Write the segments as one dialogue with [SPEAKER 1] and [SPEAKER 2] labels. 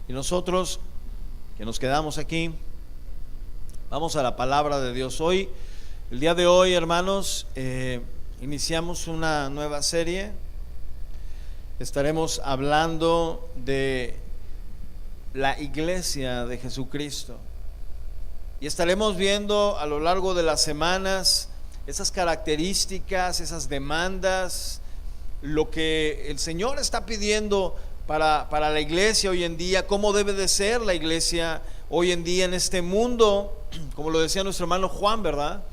[SPEAKER 1] Y nosotros que nos quedamos aquí, vamos a la palabra de Dios. El día de hoy, hermanos, iniciamos una nueva serie. Estaremos hablando de la iglesia de Jesucristo. Y estaremos viendo a lo largo de las semanas esas características, esas demandas, lo que el Señor está pidiendo para la iglesia hoy en día, cómo debe de ser la iglesia hoy en día en este mundo, como lo decía nuestro hermano Juan, ¿verdad?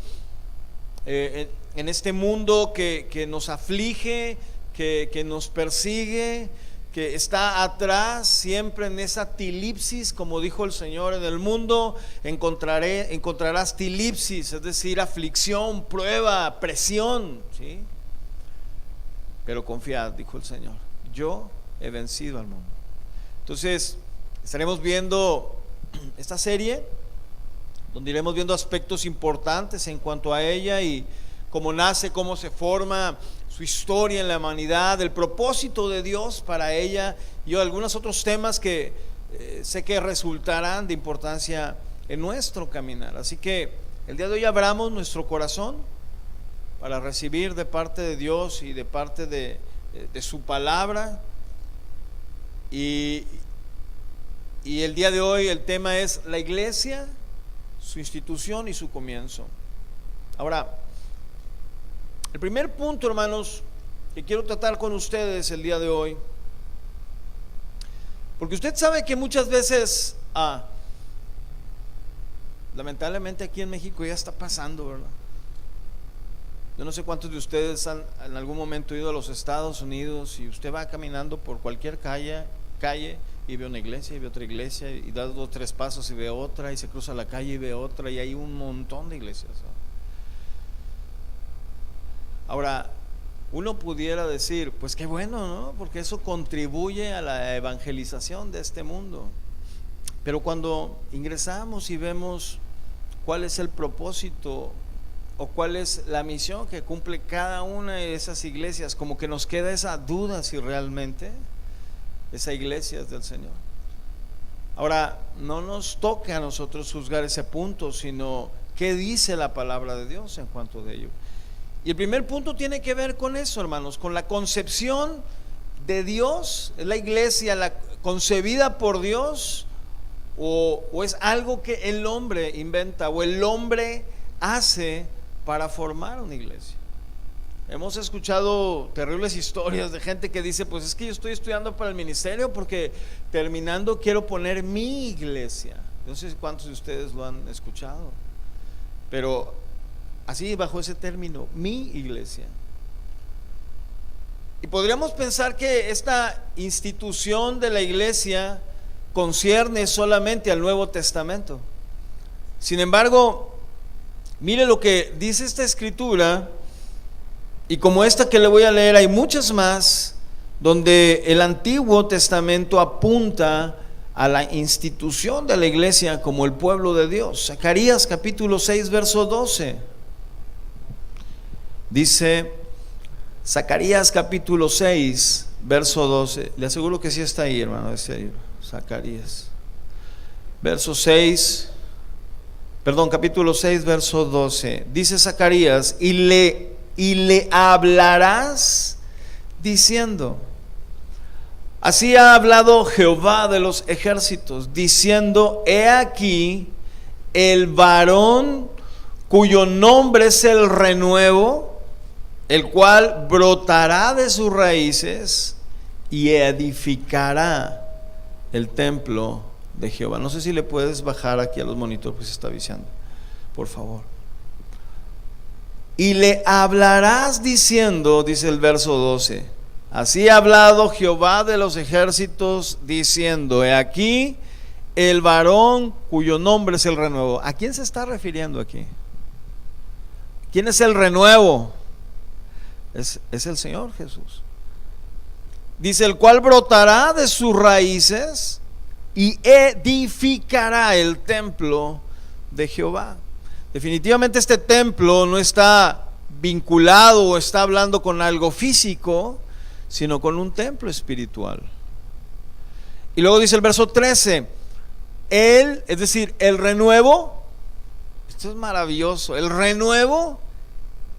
[SPEAKER 1] En este mundo que nos aflige, que nos persigue, que está atrás, siempre en esa tilipsis, como dijo el Señor: en el mundo encontrarás tilipsis, es decir, aflicción, prueba, presión, ¿sí? Pero confiad, dijo el Señor, yo he vencido al mundo. Entonces, estaremos viendo esta serie, donde iremos viendo aspectos importantes en cuanto a ella y cómo nace, cómo se forma, su historia en la humanidad, el propósito de Dios para ella y algunos otros temas que sé que resultarán de importancia en nuestro caminar. Así que el día de hoy abramos nuestro corazón para recibir de parte de Dios y de parte de su palabra. Y el día de hoy el tema es la iglesia, su institución y su comienzo. Ahora, el primer punto, hermanos, que quiero tratar con ustedes el día de hoy, porque usted sabe que muchas veces, lamentablemente aquí en México ya está pasando, ¿verdad? Yo no sé cuántos de ustedes han en algún momento ido a los Estados Unidos y usted va caminando por cualquier calle y ve una iglesia y ve otra iglesia y da 2 o 3 pasos y ve otra y se cruza la calle y ve otra y hay un montón de iglesias, ¿no? Ahora, uno pudiera decir, pues qué bueno, ¿no? Porque eso contribuye a la evangelización de este mundo. Pero cuando ingresamos y vemos cuál es el propósito o cuál es la misión que cumple cada una de esas iglesias, como que nos queda esa duda si realmente esa iglesia es del Señor. Ahora, no nos toca a nosotros juzgar ese punto, sino qué dice la palabra de Dios en cuanto de ello. Y el primer punto tiene que ver con eso, hermanos, con la concepción de Dios. ¿Es la iglesia concebida por Dios o es algo que el hombre inventa o el hombre hace para formar una iglesia? Hemos escuchado terribles historias de gente que dice, pues es que yo estoy estudiando para el ministerio porque terminando quiero poner mi iglesia. No sé cuántos de ustedes lo han escuchado, pero así bajo ese término, mi iglesia. Y podríamos pensar que esta institución de la iglesia concierne solamente al Nuevo Testamento. Sin embargo, mire lo que dice esta escritura, y como esta que le voy a leer hay muchas más, donde el Antiguo Testamento apunta a la institución de la iglesia como el pueblo de Dios. Zacarías capítulo 6 verso 12 dice, Zacarías capítulo 6 verso 12, le aseguro que sí está ahí, hermano, ese libro, Zacarías capítulo 6 verso 12, dice Zacarías, y le hablarás diciendo, así ha hablado Jehová de los ejércitos, diciendo, he aquí el varón cuyo nombre es el renuevo, el cual brotará de sus raíces y edificará el templo de Jehová. No sé si le puedes bajar aquí a los monitores, pues se está avisando, por favor. Y le hablarás diciendo, dice el verso 12, así ha hablado Jehová de los ejércitos diciendo, he aquí el varón cuyo nombre es el renuevo. ¿A quién se está refiriendo aquí? ¿Quién es el renuevo? Es el Señor Jesús. Dice, el cual brotará de sus raíces y edificará el templo de Jehová. Definitivamente este templo no está vinculado o está hablando con algo físico, sino con un templo espiritual. Y luego dice el verso 13, Él, es decir, el renuevo, esto es maravilloso, el renuevo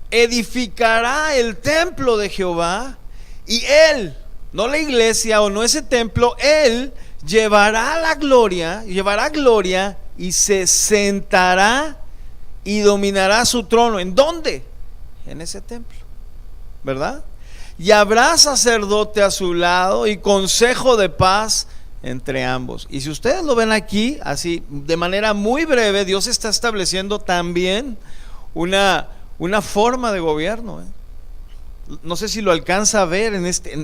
[SPEAKER 1] edificará el templo de Jehová, y Él, no la iglesia o no ese templo, Él llevará gloria y se sentará y dominará su trono. ¿En dónde? En ese templo, ¿verdad? Y habrá sacerdote a su lado y consejo de paz entre ambos. Y si ustedes lo ven aquí, así de manera muy breve, Dios está estableciendo también una forma de gobierno. No sé si lo alcanza a ver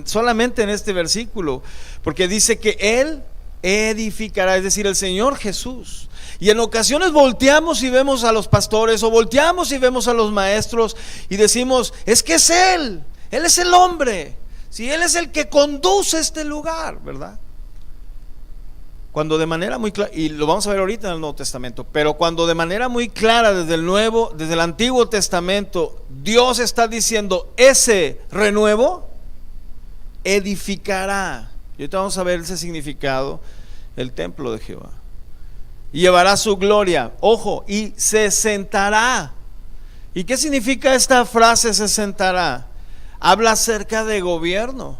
[SPEAKER 1] solamente en este versículo, porque dice que Él edificará, es decir, el Señor Jesús. Y en ocasiones volteamos y vemos a los pastores, o volteamos y vemos a los maestros y decimos, es que es Él es el hombre, si Él es el que conduce este lugar, ¿verdad? Cuando de manera muy clara, y lo vamos a ver ahorita en el Nuevo Testamento, pero cuando de manera muy clara desde el Antiguo Testamento, Dios está diciendo, ese renuevo edificará, y ahorita vamos a ver ese significado, el templo de Jehová, y llevará su gloria, ojo, y se sentará. ¿Y qué significa esta frase, se sentará? Habla acerca de gobierno.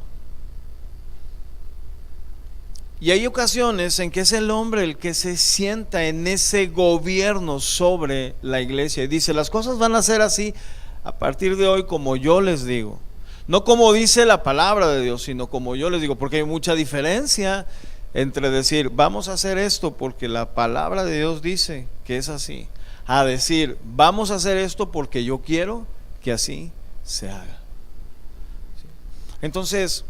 [SPEAKER 1] Y hay ocasiones en que es el hombre el que se sienta en ese gobierno sobre la iglesia y dice, las cosas van a ser así a partir de hoy como yo les digo. No como dice la palabra de Dios, sino como yo les digo, porque hay mucha diferencia entre decir, vamos a hacer esto porque la palabra de Dios dice que es así, a decir, vamos a hacer esto porque yo quiero que así se haga. Entonces,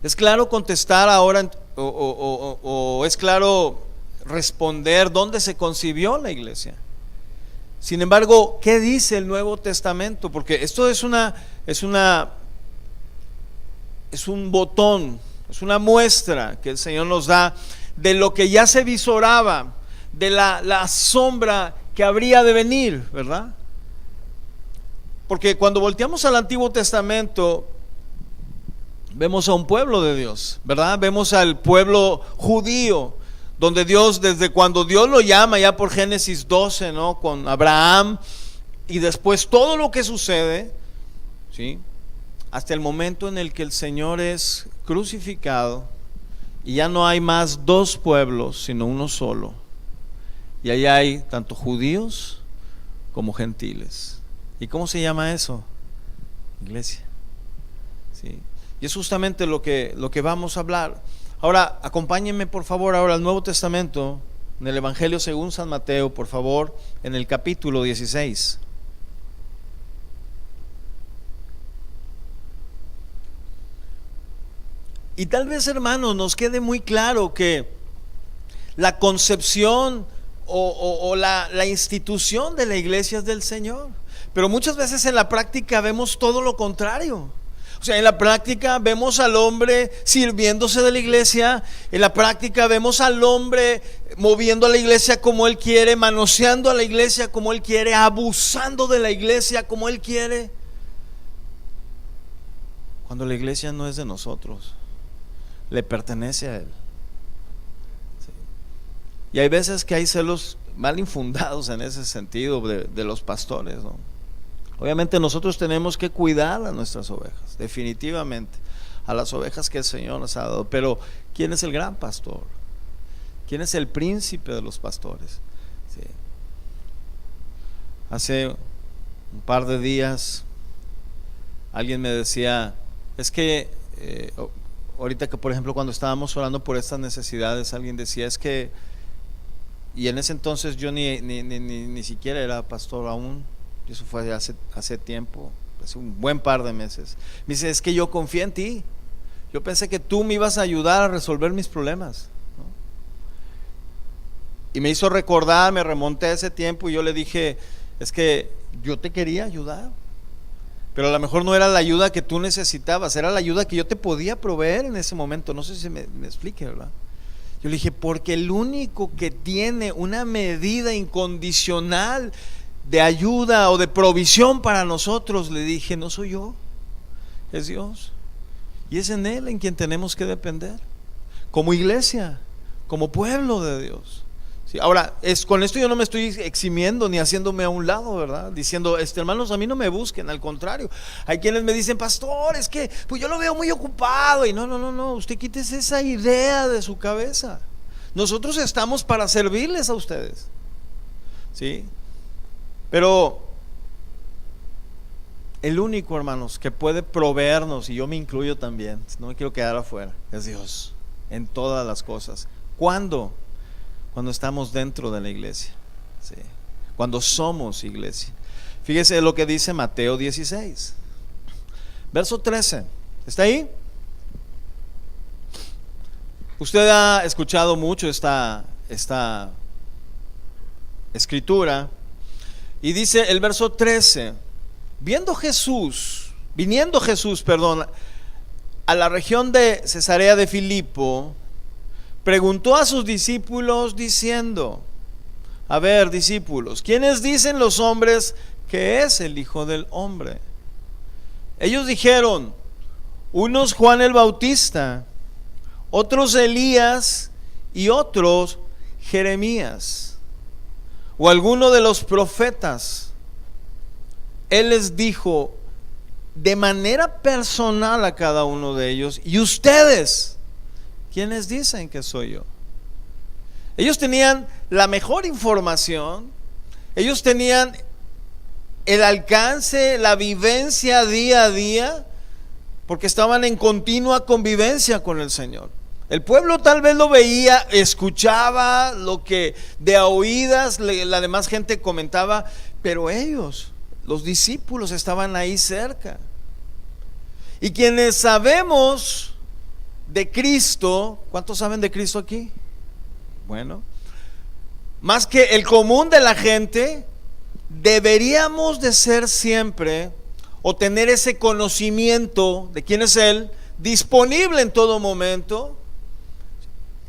[SPEAKER 1] ¿es claro contestar ahora o es claro responder dónde se concibió la iglesia? Sin embargo, ¿qué dice el Nuevo Testamento? Porque esto es un botón, es una muestra que el Señor nos da de lo que ya se visoraba, de la sombra que habría de venir, ¿verdad? Porque cuando volteamos al Antiguo Testamento, vemos a un pueblo de Dios, ¿verdad? Vemos al pueblo judío, donde Dios, desde cuando Dios lo llama ya por Génesis 12, ¿no? Con Abraham, y después todo lo que sucede, ¿sí? Hasta el momento en el que el Señor es crucificado y ya no hay más dos pueblos, sino uno solo. Y ahí hay tanto judíos como gentiles. ¿Y cómo se llama eso? Iglesia. ¿Sí? Y es justamente lo que vamos a hablar. Ahora, acompáñenme por favor ahora al Nuevo Testamento, en el Evangelio según San Mateo, por favor, en el capítulo 16. Y tal vez, hermanos, nos quede muy claro que la concepción o la institución de la iglesia es del Señor, pero muchas veces en la práctica vemos todo lo contrario. O sea, en la práctica vemos al hombre sirviéndose de la iglesia, en la práctica vemos al hombre moviendo a la iglesia como él quiere, manoseando a la iglesia como él quiere, abusando de la iglesia como él quiere, cuando la iglesia no es de nosotros, le pertenece a él. Sí. Y hay veces que hay celos mal infundados en ese sentido de los pastores, ¿no? Obviamente nosotros tenemos que cuidar a nuestras ovejas, definitivamente, a las ovejas que el Señor nos ha dado. Pero ¿quién es el gran pastor? ¿Quién es el príncipe de los pastores? Sí. Hace un par de días alguien me decía, es que ahorita que por ejemplo cuando estábamos orando por estas necesidades, alguien decía, es que, y en ese entonces yo ni siquiera era pastor aún, eso fue hace tiempo, hace un buen par de meses. Me dice, es que yo confié en ti, yo pensé que tú me ibas a ayudar a resolver mis problemas, ¿no? Y me hizo recordar, me remonté a ese tiempo y yo le dije, es que yo te quería ayudar, pero a lo mejor no era la ayuda que tú necesitabas, era la ayuda que yo te podía proveer en ese momento. No sé si me explique, ¿verdad? Yo le dije, porque el único que tiene una medida incondicional de ayuda o de provisión para nosotros, le dije, no soy yo, es Dios, y es en Él en quien tenemos que depender. como iglesia, como pueblo de Dios. Sí, ahora, con esto yo no me estoy eximiendo ni haciéndome a un lado, ¿verdad? Diciendo, hermanos, a mí no me busquen, al contrario. Hay quienes me dicen, pastor, es que pues yo lo veo muy ocupado. Y no, usted quítese esa idea de su cabeza. Nosotros estamos para servirles a ustedes, ¿sí? Pero el único, hermanos, que puede proveernos, y yo me incluyo también, no me quiero quedar afuera, es Dios, en todas las cosas. ¿Cuándo? Cuando estamos dentro de la iglesia, ¿sí? Cuando somos iglesia. Fíjese lo que dice Mateo 16, verso 13. ¿Está ahí? Usted ha escuchado mucho esta escritura. Y dice el verso 13: viniendo Jesús, a la región de Cesarea de Filipo, preguntó a sus discípulos diciendo: a ver, discípulos, ¿quiénes dicen los hombres que es el Hijo del Hombre? Ellos dijeron: unos Juan el Bautista, otros Elías y otros Jeremías, o alguno de los profetas. Él les dijo de manera personal a cada uno de ellos: ¿y ustedes quiénes dicen que soy yo? Ellos tenían la mejor información, ellos tenían el alcance, la vivencia día a día, porque estaban en continua convivencia con el Señor. El pueblo tal vez lo veía, escuchaba lo que de a oídas la demás gente comentaba, pero ellos, los discípulos, estaban ahí cerca. Y quienes sabemos de Cristo, ¿cuántos saben de Cristo aquí? Bueno, más que el común de la gente, deberíamos de ser siempre, o tener ese conocimiento de quién es Él, disponible en todo momento,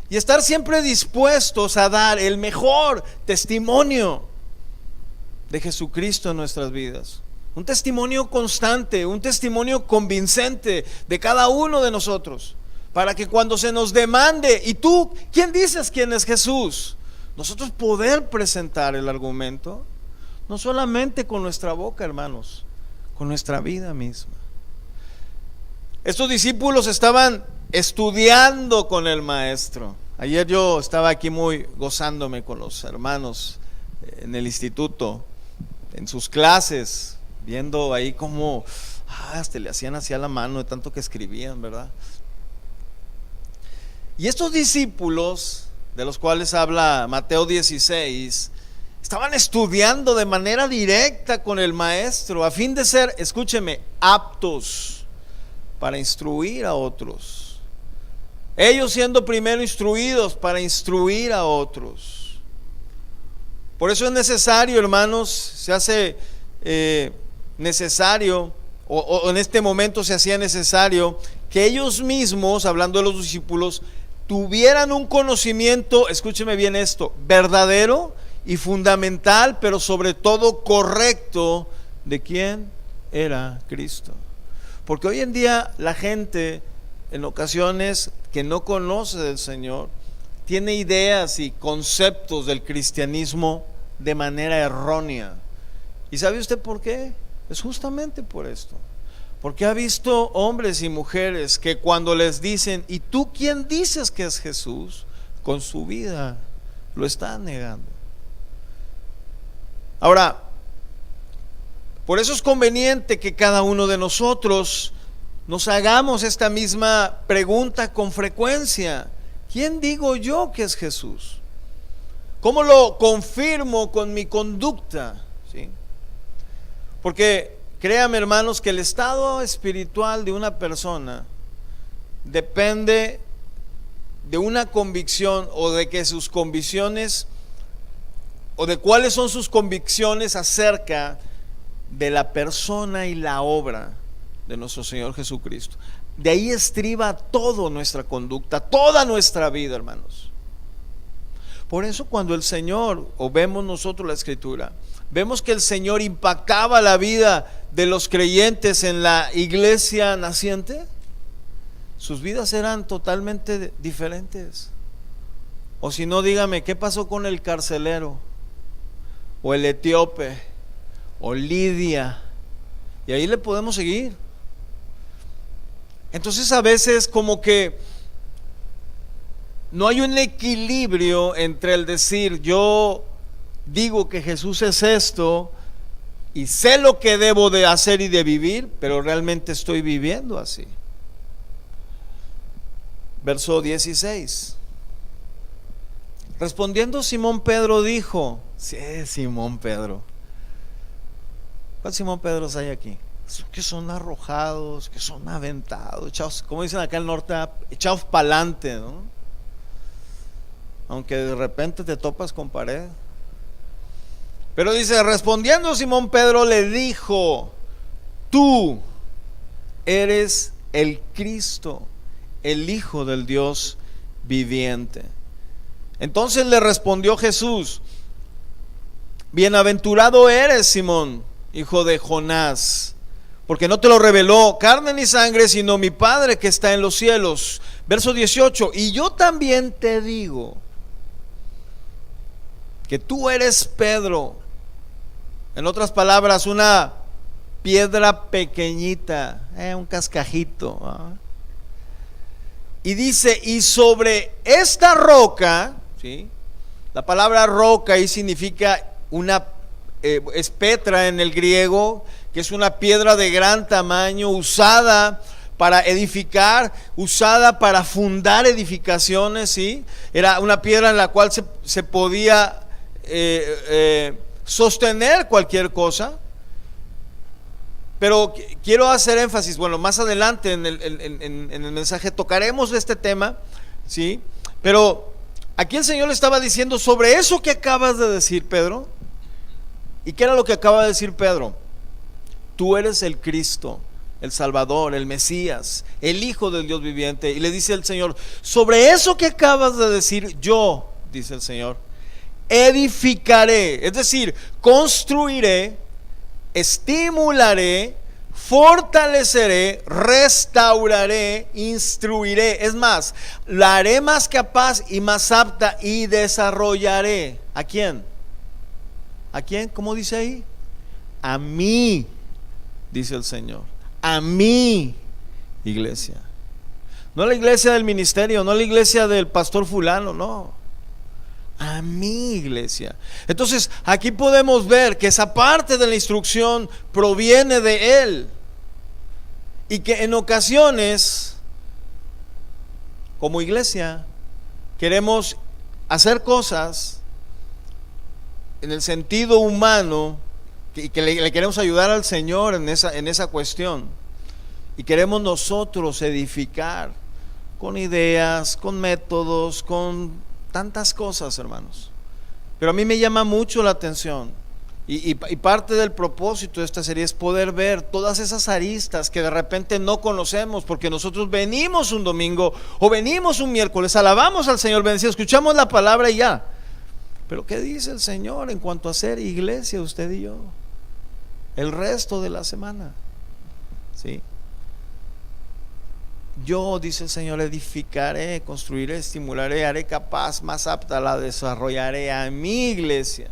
[SPEAKER 1] y estar siempre dispuestos a dar el mejor testimonio de Jesucristo en nuestras vidas. Un testimonio constante, un testimonio convincente de cada uno de nosotros, para que cuando se nos demande, ¿y tú quién dices quién es Jesús?, nosotros poder presentar el argumento, no solamente con nuestra boca, hermanos, con nuestra vida misma. Estos discípulos estaban estudiando con el maestro. Ayer yo estaba aquí muy gozándome con los hermanos en el instituto, en sus clases, viendo ahí cómo hasta le hacían así a la mano de tanto que escribían, ¿verdad? Y estos discípulos, de los cuales habla Mateo 16, estaban estudiando de manera directa con el maestro, a fin de ser, escúcheme, aptos para instruir a otros. Ellos siendo primero instruidos para instruir a otros. Por eso es necesario, hermanos, se hace necesario, o en este momento se hacía necesario, que ellos mismos, hablando de los discípulos, tuvieran un conocimiento, escúcheme bien esto, verdadero y fundamental, pero sobre todo correcto, de quién era Cristo. Porque hoy en día la gente, en ocasiones que no conoce del Señor, tiene ideas y conceptos del cristianismo de manera errónea. ¿Y sabe usted por qué? Es justamente por esto. Porque ha visto hombres y mujeres que cuando les dicen: ¿y tú quién dices que es Jesús?, con su vida lo están negando. Ahora, por eso es conveniente que cada uno de nosotros nos hagamos esta misma pregunta con frecuencia: ¿quién digo yo que es Jesús? ¿Cómo lo confirmo con mi conducta? ¿Sí? Porque créame, hermanos, que el estado espiritual de una persona depende de una convicción, o de que sus convicciones, o de cuáles son sus convicciones acerca de la persona y la obra de nuestro Señor Jesucristo. De ahí estriba toda nuestra conducta, toda nuestra vida, hermanos. Por eso cuando el Señor, o vemos nosotros la Escritura, vemos que el Señor impactaba la vida de los creyentes en la iglesia naciente, sus vidas eran totalmente diferentes. O si no, dígame, ¿qué pasó con el carcelero? O el etíope, o Lidia, y ahí le podemos seguir. Entonces a veces como que no hay un equilibrio entre el decir, yo digo que Jesús es esto y sé lo que debo de hacer y de vivir, pero realmente estoy viviendo así. Verso 16. Respondiendo Simón Pedro dijo, sí, Simón Pedro. ¿Cuántos Simón Pedros hay aquí? Que son arrojados, que son aventados, echados, como dicen acá en el norte, echados pa'lante, ¿no? Aunque de repente te topas con pared. Pero dice, respondiendo Simón Pedro le dijo, tú eres el Cristo, el Hijo del Dios viviente. Entonces le respondió Jesús, bienaventurado eres, Simón, hijo de Jonás, porque no te lo reveló carne ni sangre, sino mi Padre que está en los cielos. Verso 18, y yo también te digo que tú eres Pedro, en otras palabras, una piedra pequeñita, un cascajito, ¿no? Y dice, y sobre esta roca, ¿sí? La palabra roca ahí significa es Petra en el griego, que es una piedra de gran tamaño, usada para edificar, usada para fundar edificaciones, ¿sí? Era una piedra en la cual se podía sostener cualquier cosa. Pero quiero hacer énfasis, bueno, más adelante en el mensaje tocaremos este tema, ¿sí? Pero aquí el Señor le estaba diciendo sobre eso que acabas de decir, Pedro. ¿Y qué era lo que acaba de decir Pedro? Tú eres el Cristo, el Salvador, el Mesías, el Hijo del Dios viviente. Y le dice el Señor, sobre eso que acabas de decir, yo, dice el Señor, edificaré, es decir, construiré, estimularé, fortaleceré, restauraré, instruiré. Es más, la haré más capaz y más apta y desarrollaré. ¿A quién? ¿A quién? ¿Cómo dice ahí? A mí, dice el Señor. A mí, iglesia. No la iglesia del ministerio, no la iglesia del pastor fulano, no. A mi iglesia. Entonces aquí podemos ver que esa parte de la instrucción proviene de Él, y que en ocasiones como iglesia queremos hacer cosas en el sentido humano y que le queremos ayudar al Señor en esa cuestión, y queremos nosotros edificar con ideas, con métodos, con tantas cosas, hermanos. Pero a mí me llama mucho la atención, y parte del propósito de esta serie es poder ver todas esas aristas que de repente no conocemos, porque nosotros venimos un domingo o venimos un miércoles, alabamos al Señor, bendecimos, escuchamos la palabra y ya. Pero ¿qué dice el Señor en cuanto a ser iglesia, usted y yo, el resto de la semana? ¿Sí? Yo, dice el Señor, edificaré, construiré, estimularé, haré capaz, más apta, la desarrollaré a mi iglesia.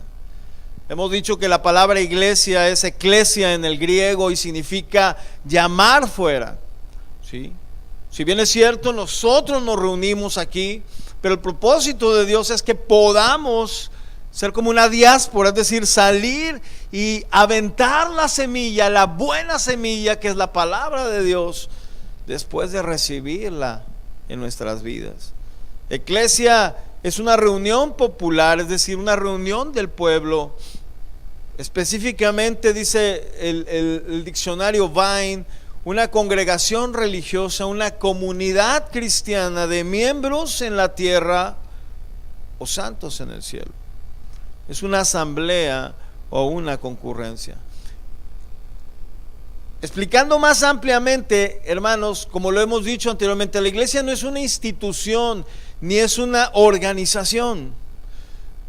[SPEAKER 1] Hemos dicho que la palabra iglesia es eclesia en el griego y significa llamar fuera, ¿sí? Si bien es cierto, nosotros nos reunimos aquí, pero el propósito de Dios es que podamos ser como una diáspora, es decir, salir y aventar la semilla, la buena semilla que es la palabra de Dios, después de recibirla en nuestras vidas. Eclesia es una reunión popular, es decir, una reunión del pueblo. Específicamente dice el diccionario Vine, una congregación religiosa, una comunidad cristiana de miembros en la tierra o santos en el cielo. Es una asamblea o una concurrencia. Explicando más ampliamente, hermanos, como lo hemos dicho anteriormente, la iglesia no es una institución ni es una organización.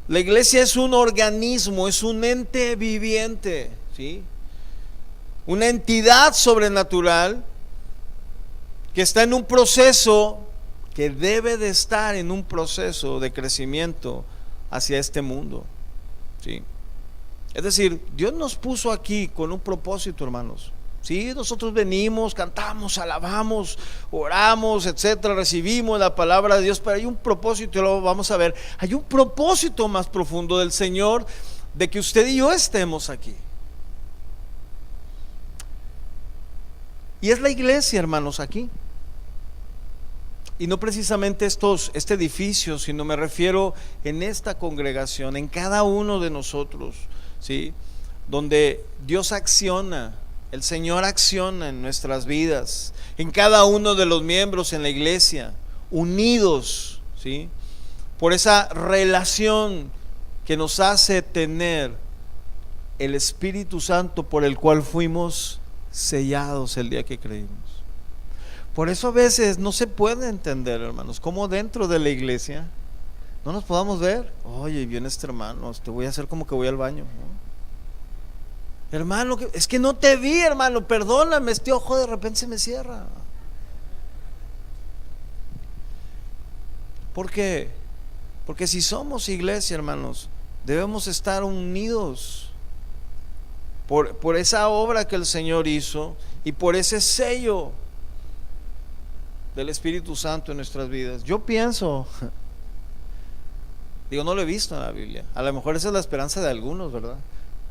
[SPEAKER 1] La iglesia es un organismo, es un ente viviente, ¿sí? Una entidad sobrenatural que está en un proceso, que debe de estar en un proceso de crecimiento hacia este mundo, ¿sí? Es decir, Dios nos puso aquí con un propósito, hermanos. Sí, nosotros venimos, cantamos, alabamos, oramos, etcétera, recibimos la palabra de Dios, pero hay un propósito, y lo vamos a ver. Hay un propósito más profundo del Señor de que usted y yo estemos aquí. Y es la iglesia, hermanos, aquí. Y no precisamente este edificio, sino me refiero en esta congregación, en cada uno de nosotros, ¿sí? Donde Dios acciona, el Señor acciona en nuestras vidas, en cada uno de los miembros en la iglesia, unidos, ¿sí? Por esa relación que nos hace tener el Espíritu Santo por el cual fuimos sellados el día que creímos. Por eso a veces no se puede entender, hermanos, cómo dentro de la iglesia no nos podamos ver. Oye, viene este hermano, te voy a hacer como que voy al baño, ¿no? Hermano, es que no te vi, hermano, perdóname, este ojo de repente se me cierra. ¿Por qué? Porque si somos iglesia, hermanos, debemos estar unidos por esa obra que el Señor hizo y por ese sello del Espíritu Santo en nuestras vidas. Yo pienso, digo, no lo he visto en la Biblia, a lo mejor esa es la esperanza de algunos, ¿verdad?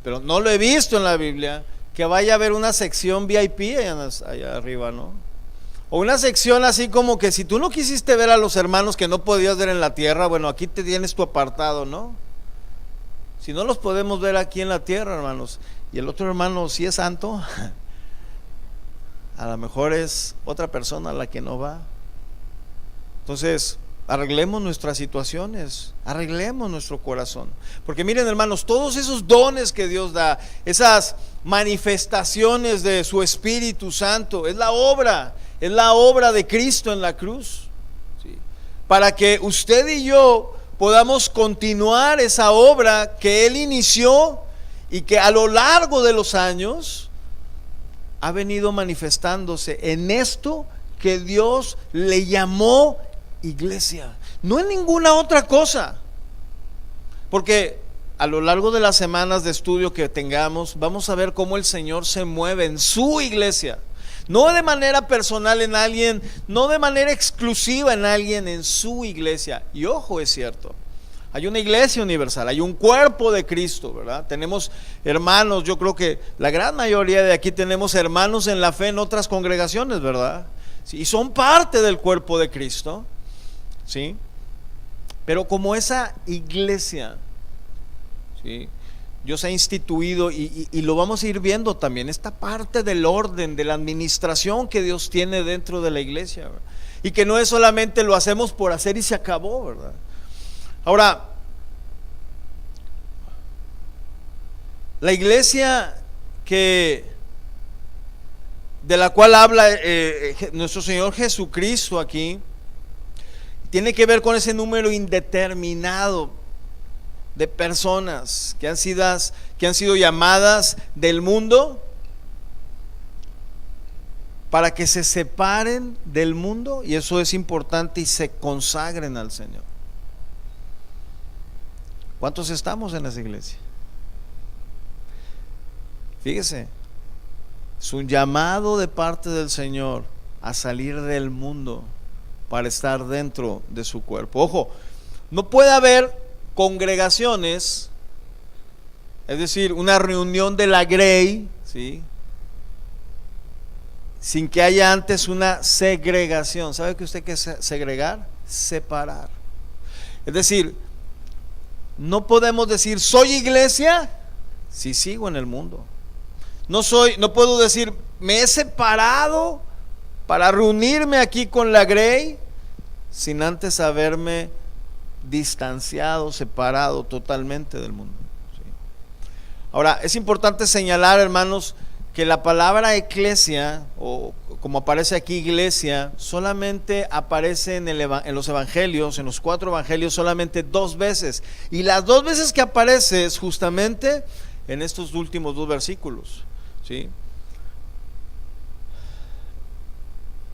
[SPEAKER 1] Pero no lo he visto en la Biblia, que vaya a haber una sección VIP allá arriba, ¿no? O una sección así como que si tú no quisiste ver a los hermanos que no podías ver en la tierra, bueno, aquí te tienes tu apartado, ¿no? Si no los podemos ver aquí en la tierra, hermanos, y el otro hermano sí es santo, a lo mejor es otra persona la que no va. Entonces, arreglemos nuestras situaciones, arreglemos nuestro corazón, porque miren, hermanos, todos esos dones que Dios da, esas manifestaciones de su Espíritu Santo, es la obra de Cristo en la cruz, ¿sí? Para que usted y yo podamos continuar esa obra que Él inició y que a lo largo de los años ha venido manifestándose en esto que Dios le llamó iglesia, no en ninguna otra cosa. Porque a lo largo de las semanas de estudio que tengamos, vamos a ver cómo el Señor se mueve en su iglesia, no de manera personal en alguien, no de manera exclusiva en alguien, en su iglesia. Y ojo, es cierto, hay una iglesia universal, hay un cuerpo de Cristo, ¿verdad? Tenemos hermanos, yo creo que la gran mayoría de aquí tenemos hermanos en la fe en otras congregaciones, ¿verdad? Sí, y son parte del cuerpo de Cristo, ¿sí? Pero como esa iglesia, ¿sí?, Dios ha instituido y lo vamos a ir viendo también, esta parte del orden, de la administración que Dios tiene dentro de la iglesia, ¿verdad? Y que no es solamente lo hacemos por hacer y se acabó, ¿verdad? Ahora, la iglesia de la cual habla nuestro Señor Jesucristo aquí, tiene que ver con ese número indeterminado de personas que han sido llamadas del mundo para que se separen del mundo, y eso es importante, y se consagren al Señor. ¿Cuántos estamos en esa iglesia? Fíjese, es un llamado de parte del Señor a salir del mundo para estar dentro de su cuerpo. Ojo, no puede haber congregaciones, es decir, una reunión de la Grey, ¿sí?, sin que haya antes una segregación. ¿Sabe que usted qué es segregar? Separar. Es decir, no podemos decir soy iglesia si sigo en el mundo. No puedo decir me he separado para reunirme aquí con la Grey sin antes haberme distanciado, separado totalmente del mundo, ¿sí? Ahora, es importante señalar, hermanos, que la palabra eclesia, o como aparece aquí iglesia, solamente aparece en los evangelios, en los 4 evangelios, solamente 2 veces, y las 2 veces que aparece es justamente en estos últimos 2 versículos, ¿sí?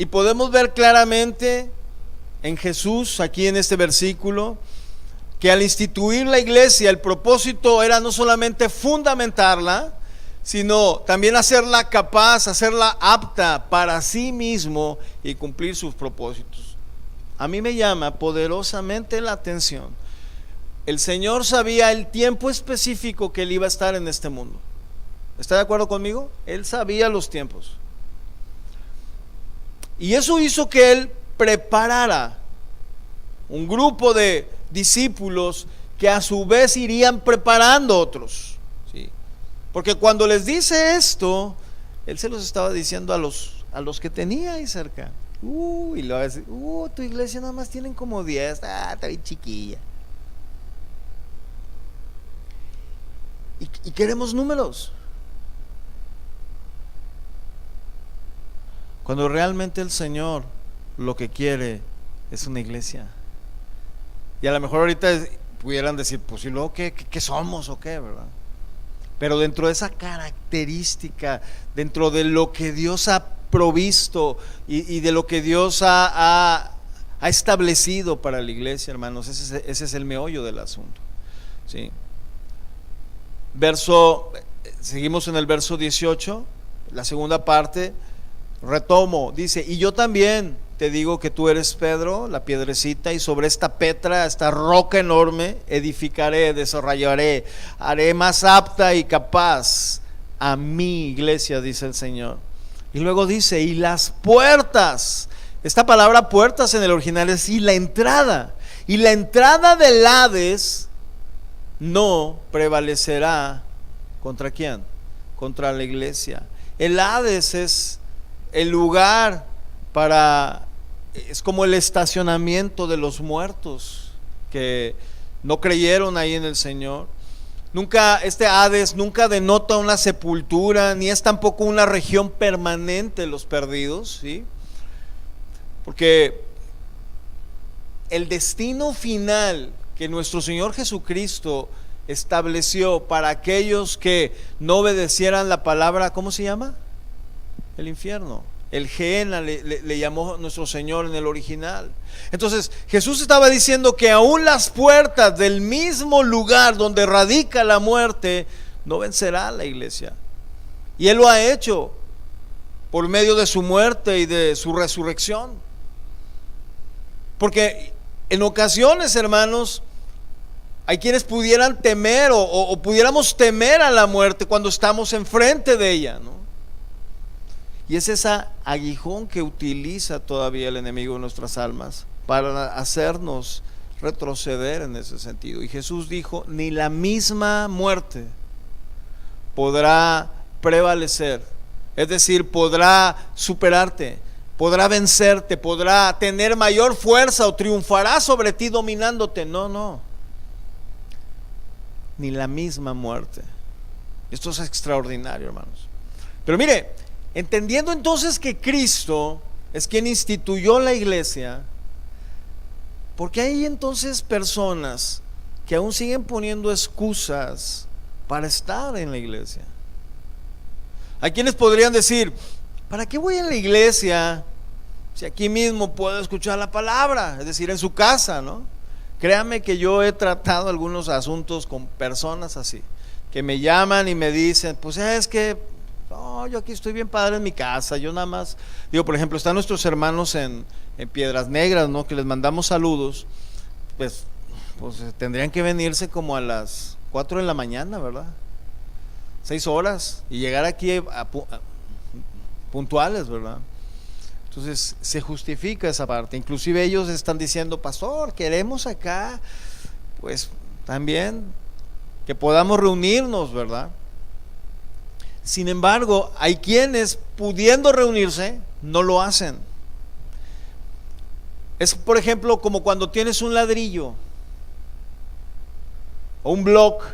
[SPEAKER 1] Y podemos ver claramente en Jesús, aquí en este versículo, que al instituir la iglesia, el propósito era no solamente fundamentarla, sino también hacerla capaz, hacerla apta para sí mismo y cumplir sus propósitos. A mí me llama poderosamente la atención. El Señor sabía el tiempo específico que Él iba a estar en este mundo. ¿Está de acuerdo conmigo? Él sabía los tiempos. Y eso hizo que Él preparara un grupo de discípulos que a su vez irían preparando otros, ¿sí? Porque cuando les dice esto, Él se los estaba diciendo a los que tenía ahí cerca. Y lo va a decir, tu iglesia nada más tienen como 10, está bien chiquilla. Y queremos números. Cuando realmente el Señor lo que quiere es una iglesia. Y a lo mejor ahorita pudieran decir, pues, ¿y luego qué somos o qué, verdad? Pero dentro de esa característica, dentro de lo que Dios ha provisto y de lo que Dios ha establecido para la iglesia, hermanos, ese es el meollo del asunto, ¿sí? Seguimos en el verso 18, la segunda parte, retomo, dice, y yo también te digo que tú eres Pedro, la piedrecita, y sobre esta Petra, esta roca enorme, edificaré, desarrollaré, haré más apta y capaz a mi iglesia, dice el Señor. Y luego dice, y las puertas, esta palabra puertas en el original es y la entrada del Hades no prevalecerá ¿contra quién? Contra la iglesia. El Hades es el lugar es como el estacionamiento de los muertos que no creyeron ahí en el Señor. Este Hades nunca denota una sepultura, ni es tampoco una región permanente de los perdidos, ¿sí? Porque el destino final que nuestro Señor Jesucristo estableció para aquellos que no obedecieran la palabra, ¿cómo se llama? El infierno. El Gehenna le llamó nuestro Señor en el original. Entonces Jesús estaba diciendo que aún las puertas del mismo lugar donde radica la muerte no vencerá a la iglesia. Y Él lo ha hecho por medio de su muerte y de su resurrección. Porque en ocasiones, hermanos, hay quienes pudieran temer o pudiéramos temer a la muerte cuando estamos enfrente de ella, ¿no? Y es ese aguijón que utiliza todavía el enemigo de nuestras almas para hacernos retroceder en ese sentido. Y Jesús dijo, ni la misma muerte podrá prevalecer, es decir, podrá superarte, podrá vencerte, podrá tener mayor fuerza o triunfará sobre ti dominándote. No, ni la misma muerte. Esto es extraordinario, hermanos. Pero mire, entendiendo entonces que Cristo es quien instituyó la iglesia, ¿por qué hay entonces personas que aún siguen poniendo excusas para estar en la iglesia? Hay quienes podrían decir, ¿para qué voy a la iglesia si aquí mismo puedo escuchar la palabra? Es decir, en su casa, ¿no? Créame que yo he tratado algunos asuntos con personas así, que me llaman y me dicen, pues es que no, yo aquí estoy bien padre en mi casa, yo nada más, digo, por ejemplo, están nuestros hermanos en Piedras Negras, ¿no? Que les mandamos saludos, pues tendrían que venirse como a las 4 de la mañana, ¿verdad? 6 horas y llegar aquí puntuales, ¿verdad? Entonces se justifica esa parte. Inclusive ellos están diciendo, pastor, queremos acá, pues también que podamos reunirnos, ¿verdad? Sin embargo, hay quienes pudiendo reunirse no lo hacen. Es, por ejemplo, como cuando tienes un ladrillo o un block.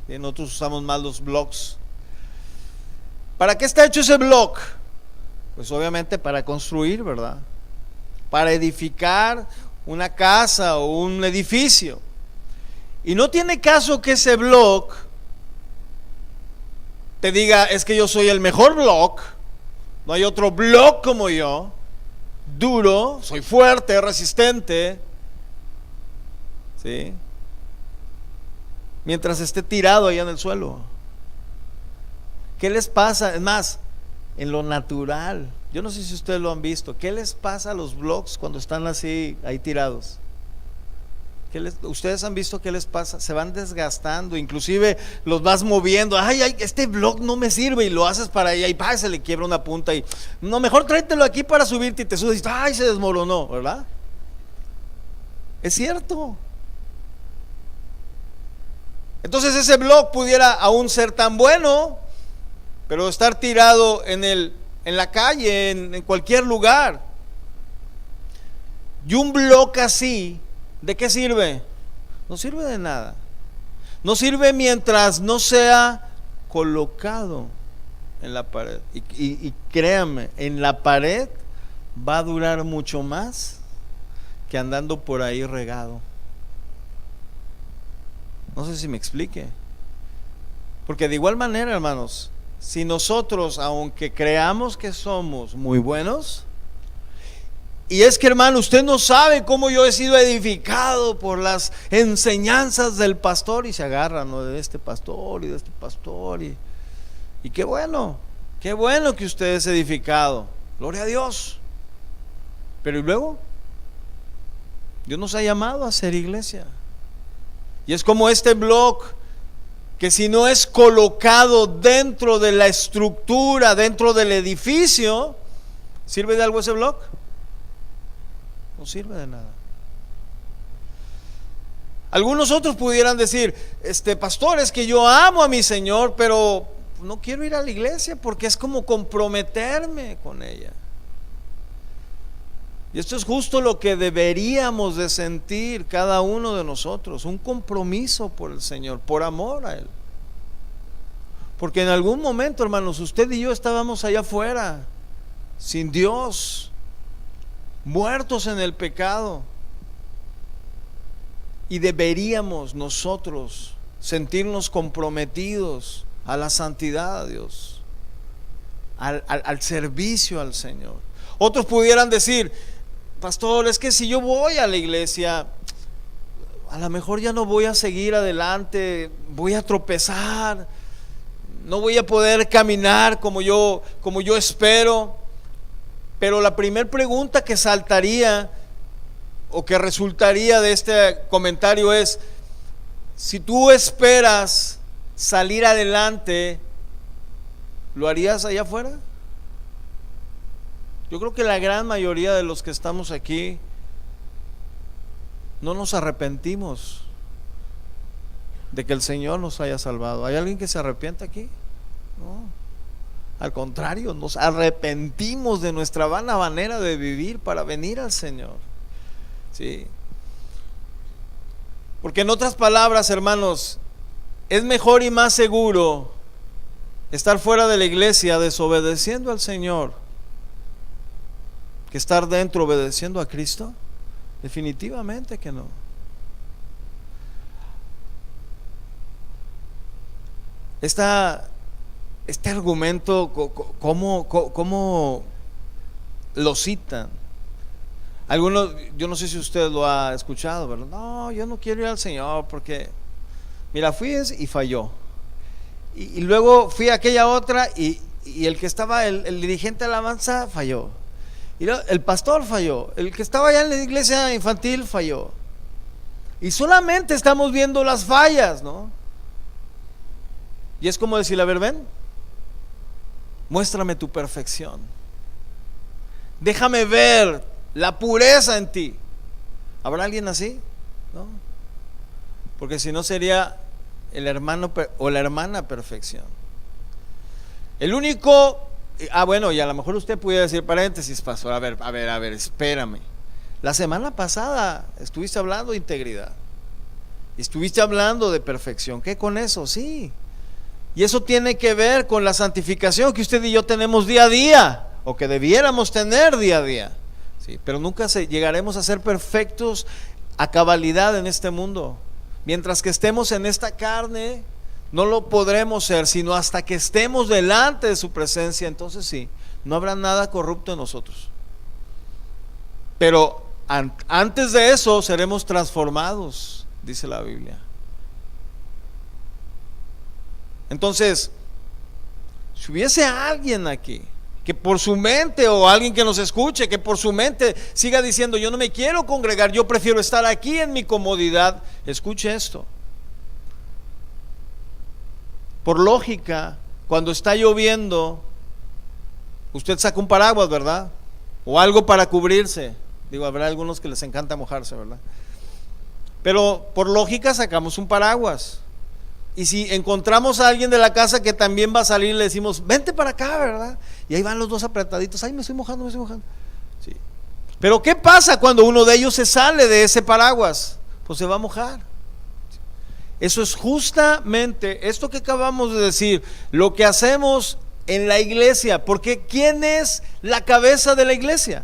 [SPEAKER 1] Nosotros usamos más los blocks. ¿Para qué está hecho ese block? Pues obviamente para construir, ¿verdad? Para edificar una casa o un edificio. Y no tiene caso que ese block te diga, es que yo soy el mejor block, no hay otro block como yo, duro, soy fuerte, resistente, ¿sí? Mientras esté tirado allá en el suelo. ¿Qué les pasa? Es más, en lo natural, yo no sé si ustedes lo han visto, ¿qué les pasa a los blogs cuando están así, ahí tirados? ¿Ustedes han visto qué les pasa? Se van desgastando, inclusive los vas moviendo. Ay, este blog no me sirve, y lo haces para allá y se le quiebra una punta y no, mejor tráetelo aquí para subirte, y te subes y ay, se desmoronó, ¿verdad? Es cierto. Entonces ese blog pudiera aún ser tan bueno, pero estar tirado en la calle, en cualquier lugar. Y un blog así, ¿de qué sirve? No sirve de nada. No sirve mientras no sea colocado en la pared. Y créanme, en la pared va a durar mucho más que andando por ahí regado. No sé si me explique. Porque de igual manera, hermanos, si nosotros, aunque creamos que somos muy buenos, y es que, hermano, usted no sabe cómo yo he sido edificado por las enseñanzas del pastor, y se agarran, ¿no?, de este pastor y de este pastor, y qué bueno que usted es edificado, gloria a Dios. Pero ¿y luego? Dios nos ha llamado a ser iglesia. Y es como este blog, que si no es colocado dentro de la estructura, dentro del edificio, ¿sirve de algo ese blog? No sirve de nada. Algunos otros pudieran decir, pastor, es que yo amo a mi Señor, pero no quiero ir a la iglesia porque es como comprometerme con ella. Y esto es justo lo que deberíamos de sentir cada uno de nosotros, un compromiso por el Señor, por amor a Él. Porque en algún momento, hermanos, usted y yo estábamos allá afuera, sin Dios, muertos en el pecado, y deberíamos nosotros sentirnos comprometidos a la santidad de Dios, al servicio al Señor. Otros pudieran decir, pastor, es que si yo voy a la iglesia, a lo mejor ya no voy a seguir adelante, voy a tropezar, no voy a poder caminar como yo espero. Pero la primera pregunta que saltaría o que resultaría de este comentario es: si tú esperas salir adelante, ¿lo harías allá afuera? Yo creo que la gran mayoría de los que estamos aquí no nos arrepentimos de que el Señor nos haya salvado. ¿Hay alguien que se arrepiente aquí? No. Al contrario, nos arrepentimos de nuestra vana manera de vivir para venir al Señor. Sí. Porque en otras palabras, hermanos, es mejor y más seguro estar fuera de la iglesia desobedeciendo al Señor que estar dentro obedeciendo a Cristo. Definitivamente que no. Este argumento, ¿cómo lo citan? Algunos, yo no sé si usted lo ha escuchado, pero no, yo no quiero ir al Señor porque, mira, fui y falló. Y luego fui a aquella otra y el que estaba, el dirigente de la alabanza falló. Y luego, el pastor falló. El que estaba allá en la iglesia infantil falló. Y solamente estamos viendo las fallas, ¿no? Y es como decir, a ver, ven, muéstrame tu perfección, déjame ver la pureza en ti. ¿Habrá alguien así? ¿No? Porque si no sería el hermano o la hermana perfección. El único, bueno, y a lo mejor usted pudiera decir, paréntesis, pastor, a ver, espérame. La semana pasada estuviste hablando de integridad, estuviste hablando de perfección. ¿Qué con eso? Sí. Y eso tiene que ver con la santificación que usted y yo tenemos día a día, o que debiéramos tener día a día. Sí, pero nunca llegaremos a ser perfectos a cabalidad en este mundo. Mientras que estemos en esta carne, no lo podremos ser, sino hasta que estemos delante de su presencia. Entonces sí, no habrá nada corrupto en nosotros. Pero antes de eso seremos transformados, dice la Biblia. Entonces, si hubiese alguien aquí que por su mente, o alguien que nos escuche, que por su mente siga diciendo: yo no me quiero congregar, yo prefiero estar aquí en mi comodidad, escuche esto. Por lógica, cuando está lloviendo, usted saca un paraguas, ¿verdad? O algo para cubrirse. Digo, habrá algunos que les encanta mojarse, ¿verdad? Pero por lógica sacamos un paraguas. Y si encontramos a alguien de la casa que también va a salir, le decimos: vente para acá, ¿verdad? Y ahí van los dos apretaditos: ay, me estoy mojando. Sí. Pero ¿qué pasa cuando uno de ellos se sale de ese paraguas? Pues se va a mojar. Eso es justamente esto que acabamos de decir, lo que hacemos en la iglesia. Porque ¿quién es la cabeza de la iglesia?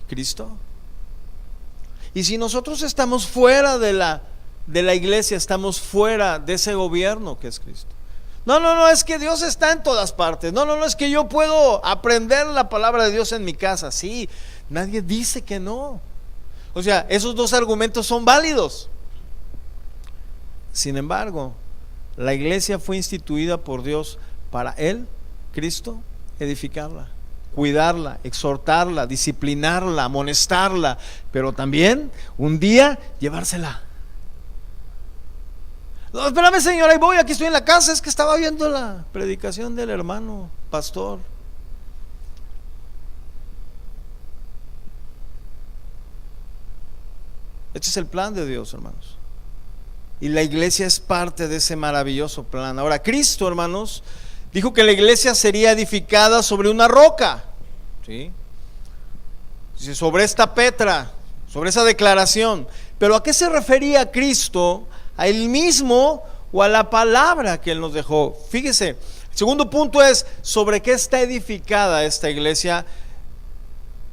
[SPEAKER 1] Cristo. Y si nosotros estamos fuera de la iglesia, estamos fuera de ese gobierno que es Cristo. No, es que Dios está en todas partes. No, es que yo puedo aprender la palabra de Dios en mi casa. Sí, nadie dice que no. O sea, esos dos argumentos son válidos. Sin embargo, la iglesia fue instituida por Dios para Él, Cristo, edificarla, cuidarla, exhortarla, disciplinarla, amonestarla, pero también un día llevársela. No, espérame, señor, ahí voy, aquí estoy en la casa. Es que estaba viendo la predicación del hermano pastor. Este es el plan de Dios, hermanos. Y la iglesia es parte de ese maravilloso plan. Ahora, Cristo, hermanos, dijo que la iglesia sería edificada sobre una roca. ¿Sí? Dice: sobre esta Petra, sobre esa declaración. Pero ¿a qué se refería Cristo? ¿A Él mismo o a la palabra que Él nos dejó? Fíjese, el segundo punto es: ¿sobre qué está edificada esta iglesia?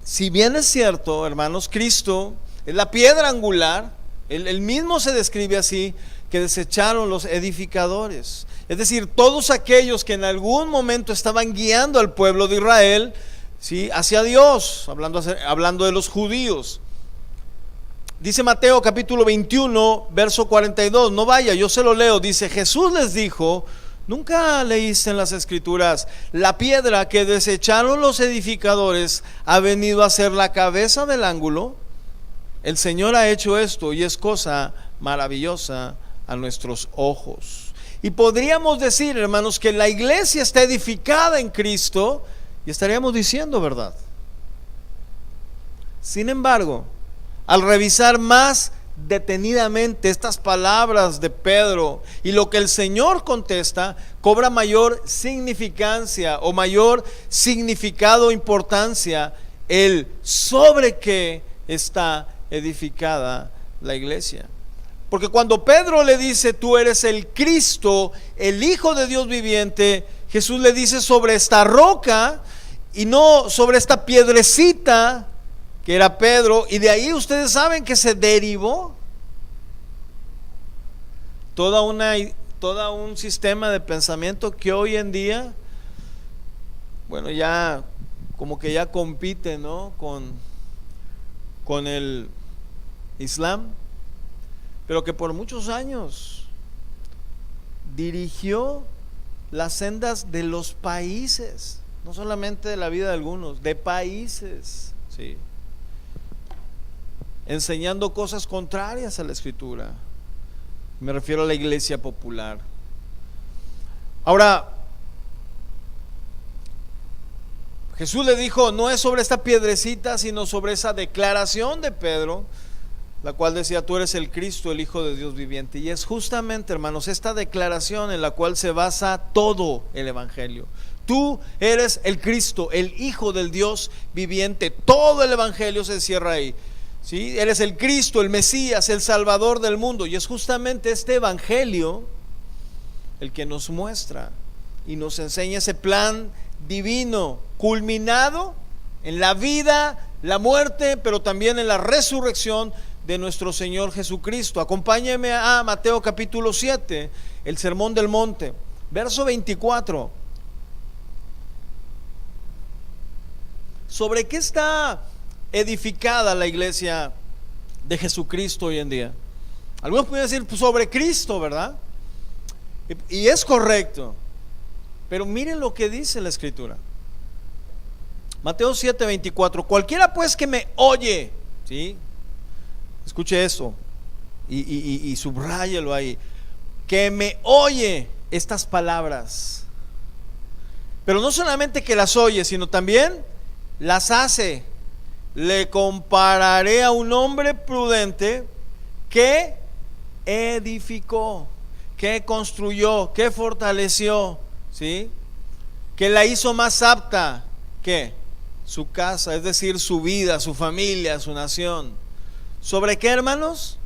[SPEAKER 1] Si bien es cierto, hermanos, Cristo es la piedra angular, Él mismo se describe así, que desecharon los edificadores. Es decir, todos aquellos que en algún momento estaban guiando al pueblo de Israel, ¿sí?, hacia Dios, hablando de los judíos. Dice Mateo capítulo 21, verso 42, no vaya, yo se lo leo. Dice: Jesús les dijo: ¿nunca leíste en las escrituras? La piedra que desecharon los edificadores ha venido a ser la cabeza del ángulo. El Señor ha hecho esto y es cosa maravillosa a nuestros ojos. Y podríamos decir, hermanos, que la iglesia está edificada en Cristo, y estaríamos diciendo verdad. Sin embargo, al revisar más detenidamente estas palabras de Pedro y lo que el Señor contesta, cobra mayor significancia o mayor significado, importancia, el sobre qué está edificada la iglesia. Porque cuando Pedro le dice: tú eres el Cristo, el Hijo de Dios viviente, Jesús le dice: sobre esta roca, y no sobre esta piedrecita que era Pedro. Y de ahí ustedes saben que se derivó todo un sistema de pensamiento que hoy en día, bueno, ya como que ya compite, ¿no?, con el Islam, pero que por muchos años dirigió las sendas de los países, no solamente de la vida de algunos, de países, ¿sí?, enseñando cosas contrarias a la Escritura. Me refiero a la iglesia popular. Ahora, Jesús le dijo: no es sobre esta piedrecita, sino sobre esa declaración de Pedro, la cual decía: tú eres el Cristo, el Hijo de Dios viviente. Y es justamente, hermanos, esta declaración en la cual se basa todo el Evangelio. Tú eres el Cristo, el Hijo del Dios viviente. Todo el Evangelio se cierra ahí, ¿sí? Eres el Cristo, el Mesías, el Salvador del mundo. Y es justamente este Evangelio el que nos muestra y nos enseña ese plan divino culminado en la vida, la muerte, pero también en la resurrección de nuestro Señor Jesucristo. Acompáñenme a Mateo capítulo 7, el Sermón del Monte, verso 24. ¿Sobre qué está edificada la iglesia de Jesucristo hoy en día? Algunos pueden decir pues, sobre Cristo, ¿verdad? Y es correcto, pero miren lo que dice la Escritura. Mateo 7:24. Cualquiera pues que me oye, ¿sí? Escuche eso y subráyelo ahí. Que me oye estas palabras, pero no solamente que las oye, sino también las hace. Le compararé a un hombre prudente que edificó, que construyó, que fortaleció, ¿sí? Que la hizo más apta, ¿qué? Su casa, es decir, su vida, su familia, su nación. ¿Sobre qué, hermanos?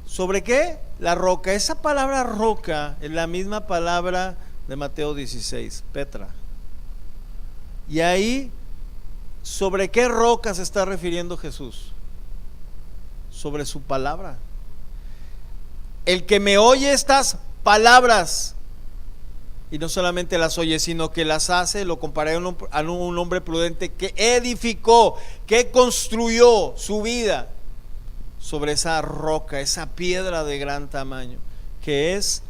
[SPEAKER 1] ¿Sobre qué? La roca. Esa palabra roca es la misma palabra de Mateo 16, Petra. Y ahí, ¿sobre qué roca se está refiriendo Jesús? Sobre su palabra. El que me oye estas palabras, y no solamente las oye, sino que las hace, lo comparé a un hombre prudente que edificó, que construyó su vida sobre esa roca, esa piedra de gran tamaño, que es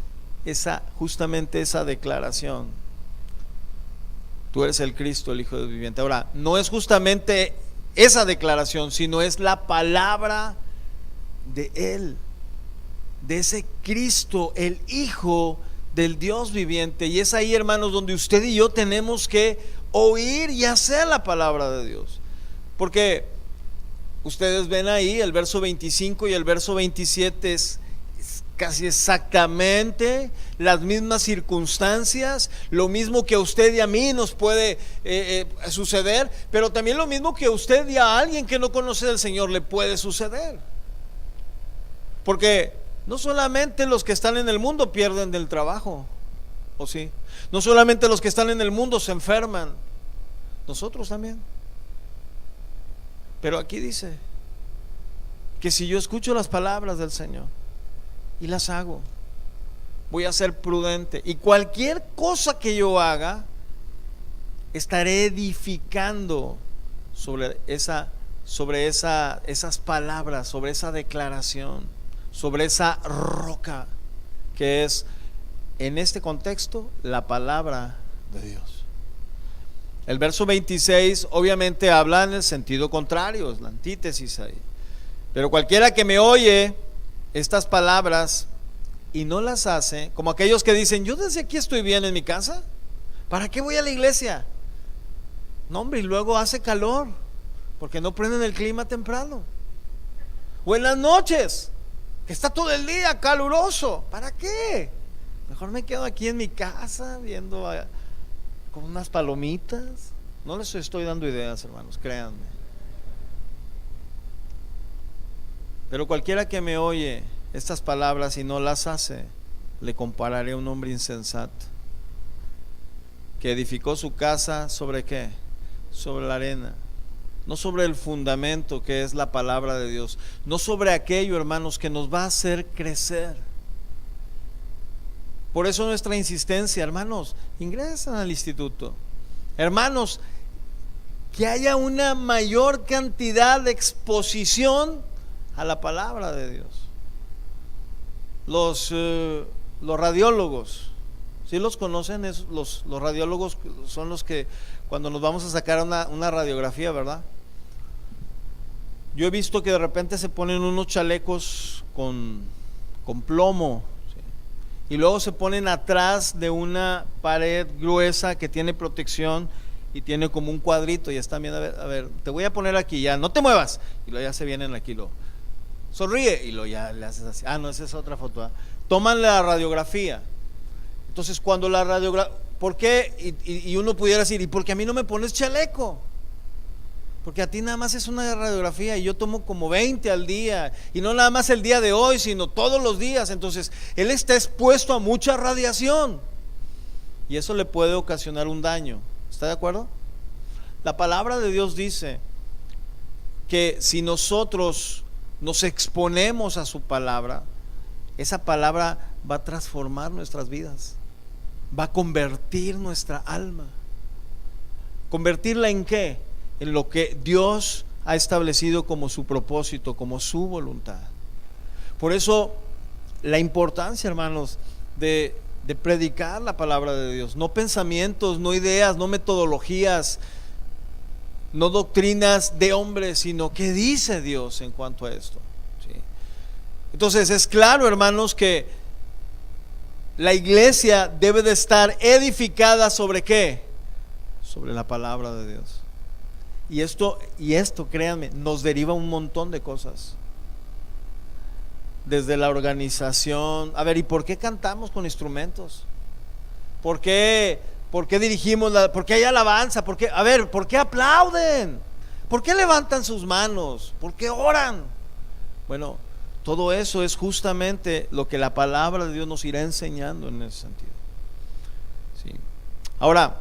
[SPEAKER 1] justamente esa declaración: tú eres el Cristo, el Hijo del viviente. Ahora, no es justamente esa declaración, sino es la palabra de Él, de ese Cristo, el Hijo del Dios viviente. Y es ahí, hermanos, donde usted y yo tenemos que oír y hacer la palabra de Dios. Porque ustedes ven ahí el verso 25 y el verso 27 es casi exactamente las mismas circunstancias, lo mismo que a usted y a mí nos puede suceder, pero también lo mismo que a usted y a alguien que no conoce al Señor le puede suceder. Porque no solamente los que están en el mundo pierden del trabajo, ¿o sí? No solamente los que están en el mundo se enferman, nosotros también. Pero aquí dice que si yo escucho las palabras del Señor y las hago, voy a ser prudente, y cualquier cosa que yo haga estaré edificando sobre esas palabras, sobre esa declaración, sobre esa roca que es, en este contexto, la palabra de Dios. El verso 26 obviamente habla en el sentido contrario, es la antítesis ahí. Pero cualquiera que me oye estas palabras y no las hace, como aquellos que dicen: yo desde aquí estoy bien en mi casa, ¿para qué voy a la iglesia? No, hombre, y luego hace calor porque no prenden el clima temprano. O en las noches, que está todo el día caluroso, ¿para qué? Mejor me quedo aquí en mi casa viendo con unas palomitas. No les estoy dando ideas, hermanos, créanme. Pero cualquiera que me oye estas palabras y no las hace, le compararé a un hombre insensato que edificó su casa ¿sobre qué? Sobre la arena. No sobre el fundamento que es la palabra de Dios, no sobre aquello, hermanos, que nos va a hacer crecer. Por eso nuestra insistencia, hermanos, ingresan al instituto. Hermanos, que haya una mayor cantidad de exposición a la palabra de Dios. Los radiólogos, ¿sí los conocen? Los radiólogos son los que cuando nos vamos a sacar una radiografía, ¿verdad? Yo he visto que de repente se ponen unos chalecos con plomo, y luego se ponen atrás de una pared gruesa que tiene protección y tiene como un cuadrito, y están viendo: a ver, te voy a poner aquí, ya no te muevas, y luego ya se vienen aquí, lo sonríe, y luego ya le haces así. No, esa es otra foto, ¿eh? Toman la radiografía. Entonces cuando la radiografía, ¿por qué? Y uno pudiera decir: ¿y por qué a mí no me pones chaleco? Porque a ti nada más es una radiografía y yo tomo como 20 al día, y no nada más el día de hoy, sino todos los días. Entonces él está expuesto a mucha radiación y eso le puede ocasionar un daño. ¿Está de acuerdo? La palabra de Dios dice que si nosotros nos exponemos a su palabra, esa palabra va a transformar nuestras vidas, va a convertir nuestra alma. ¿Convertirla en qué? En lo que Dios ha establecido como su propósito, como su voluntad. Por eso la importancia, hermanos, de predicar la palabra de Dios, no pensamientos, no ideas, no metodologías, no doctrinas de hombres, sino qué dice Dios en cuanto a esto, ¿sí? Entonces es claro, hermanos, que la iglesia debe de estar edificada ¿sobre qué? Sobre la palabra de Dios. Y esto, créanme, nos deriva un montón de cosas. Desde la organización. A ver, ¿y por qué cantamos con instrumentos? ¿Por qué dirigimos por qué hay alabanza? ¿Por qué aplauden? ¿Por qué levantan sus manos? ¿Por qué oran? Bueno, todo eso es justamente lo que la palabra de Dios nos irá enseñando en ese sentido, ¿sí? Ahora,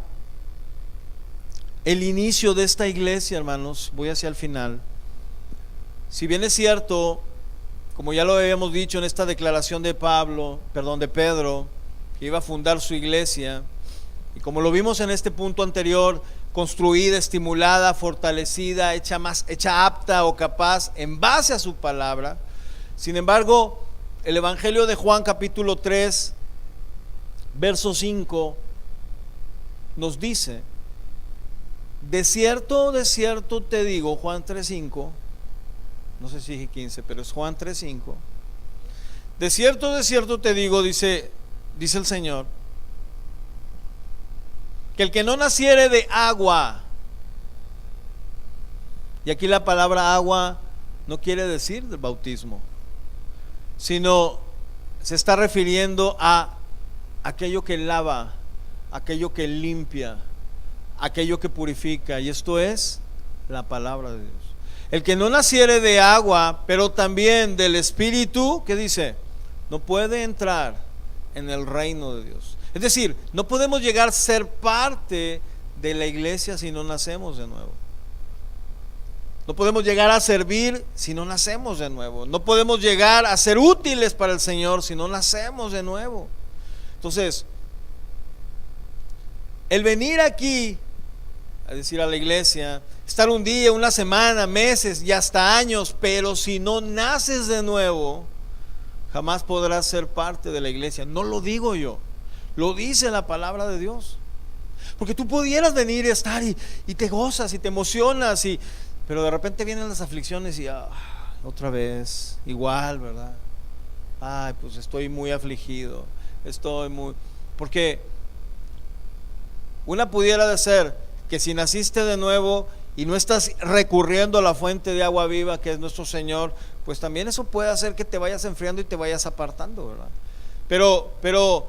[SPEAKER 1] el inicio de esta iglesia, hermanos, voy hacia el final. Si bien es cierto, como ya lo habíamos dicho en esta declaración de Pedro, que iba a fundar su iglesia, y como lo vimos en este punto anterior, construida, estimulada, fortalecida, hecha apta o capaz en base a su palabra. Sin embargo, el Evangelio de Juan capítulo 3, verso 5, nos dice: de cierto te digo, Juan 3:5, no sé si dije 15, pero es Juan 3:5. De cierto te digo, dice el Señor, que el que no naciere de agua, y aquí la palabra agua no quiere decir del bautismo, sino se está refiriendo a aquello que lava, aquello que limpia, aquello que purifica, y esto es la palabra de Dios. El que no naciere de agua, pero también del Espíritu, ¿qué dice? No puede entrar en el reino de Dios. Es decir, no podemos llegar a ser parte de la iglesia si no nacemos de nuevo. No podemos llegar a servir si no nacemos de nuevo. No podemos llegar a ser útiles para el Señor si no nacemos de nuevo. Entonces, el venir aquí, a decir a la iglesia, estar un día, una semana, meses y hasta años, pero si no naces de nuevo, jamás podrás ser parte de la iglesia. No lo digo yo, lo dice la palabra de Dios. Porque tú pudieras venir y estar y te gozas y te emocionas, pero de repente vienen las aflicciones y otra vez, igual, ¿verdad? Ay, pues estoy muy afligido, porque una pudiera de ser que si naciste de nuevo y no estás recurriendo a la fuente de agua viva que es nuestro Señor, pues también eso puede hacer que te vayas enfriando y te vayas apartando, ¿verdad? Pero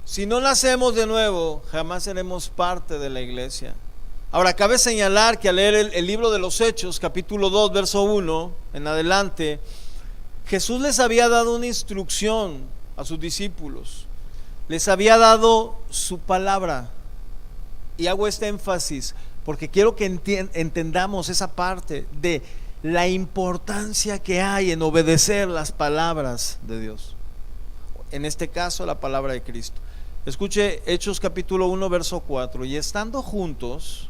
[SPEAKER 1] si no nacemos de nuevo, jamás seremos parte de la iglesia. Ahora, cabe señalar que al leer el libro de los Hechos, capítulo 2, verso 1 en adelante, Jesús les había dado una instrucción a sus discípulos. Les había dado su palabra. Y hago este énfasis porque quiero que entendamos esa parte de la importancia que hay en obedecer las palabras de Dios. En este caso, la palabra de Cristo. Escuche Hechos capítulo 1, verso 4. Y estando juntos,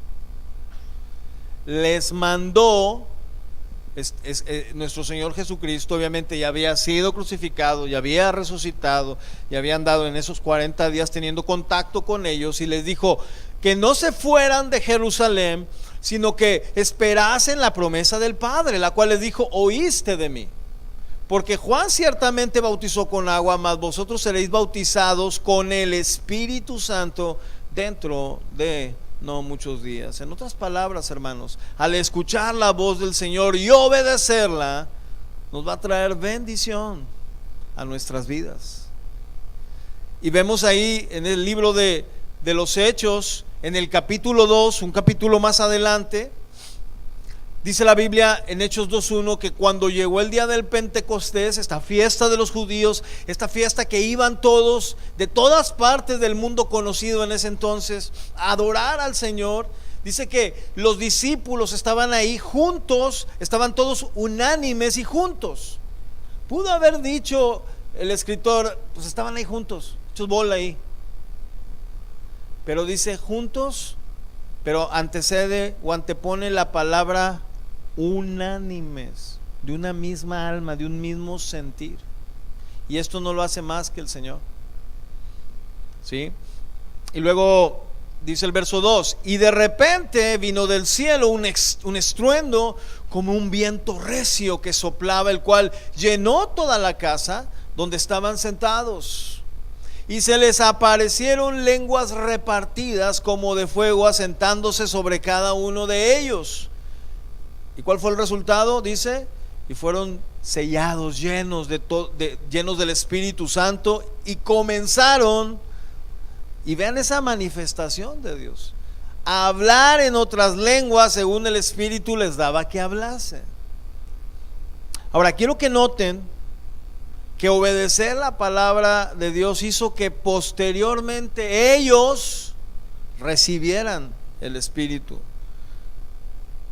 [SPEAKER 1] les mandó, nuestro Señor Jesucristo obviamente ya había sido crucificado, ya había resucitado, ya había andado en esos 40 días teniendo contacto con ellos, y les dijo que no se fueran de Jerusalén, sino que esperasen la promesa del Padre, la cual les dijo: oíste de mí. Porque Juan ciertamente bautizó con agua, mas vosotros seréis bautizados con el Espíritu Santo dentro de no muchos días. En otras palabras, hermanos, al escuchar la voz del Señor y obedecerla, nos va a traer bendición a nuestras vidas. Y vemos ahí en el libro de los Hechos, en el capítulo 2, un capítulo más adelante, dice la Biblia en Hechos 2:1 que cuando llegó el día del Pentecostés, esta fiesta de los judíos, esta fiesta que iban todos de todas partes del mundo conocido en ese entonces a adorar al Señor, dice que los discípulos estaban ahí juntos, estaban todos unánimes y juntos. Pudo haber dicho el escritor, pues estaban ahí juntos, hechos bola ahí, pero dice juntos pero antecede o antepone la palabra unánimes, de una misma alma, de un mismo sentir. Y esto no lo hace más que el Señor, ¿sí? Y luego dice el verso 2: y de repente vino del cielo un estruendo como un viento recio que soplaba, el cual llenó toda la casa donde estaban sentados. Y se les aparecieron lenguas repartidas como de fuego, asentándose sobre cada uno de ellos. ¿Y cuál fue el resultado? Dice: y fueron sellados, llenos del Espíritu Santo, y comenzaron, y vean esa manifestación de Dios, a hablar en otras lenguas según el Espíritu les daba que hablasen. Ahora quiero que noten que obedecer la palabra de Dios hizo que posteriormente ellos recibieran el Espíritu,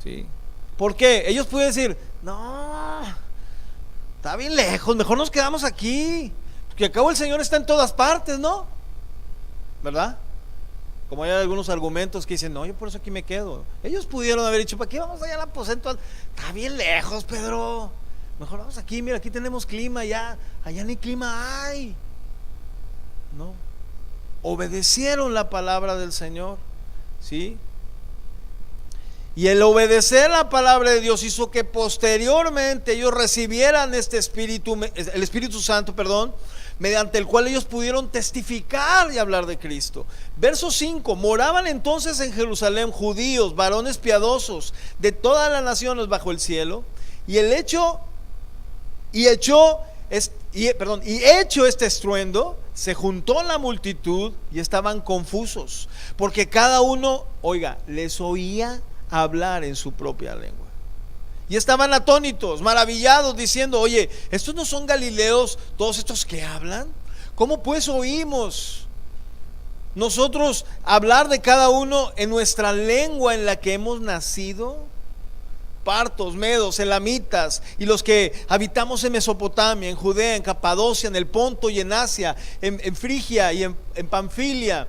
[SPEAKER 1] ¿sí? ¿Por qué? Ellos pueden decir: no, está bien lejos, mejor nos quedamos aquí, porque al cabo el Señor está en todas partes, ¿no? ¿Verdad? Como hay algunos argumentos que dicen: no, yo por eso aquí me quedo. Ellos pudieron haber dicho: ¿para qué vamos allá al aposento? Está bien lejos, Pedro, mejor vamos aquí, mira, aquí tenemos clima, allá ni clima hay. No, obedecieron la palabra del Señor, ¿sí? Y el obedecer la palabra de Dios hizo que posteriormente ellos recibieran este Espíritu, el Espíritu Santo, mediante el cual ellos pudieron testificar y hablar de Cristo. Verso 5: moraban entonces en Jerusalén judíos, varones piadosos de todas las naciones bajo el cielo. Y hecho este estruendo, se juntó la multitud y estaban confusos, porque cada uno, les oía hablar en su propia lengua. Y estaban atónitos, maravillados, diciendo: oye, ¿estos no son galileos todos estos que hablan? ¿Cómo pues oímos nosotros hablar de cada uno en nuestra lengua en la que hemos nacido? Partos, medos, elamitas, y los que habitamos en Mesopotamia, en Judea, en Capadocia, en el Ponto y en Asia, en Frigia y en Panfilia,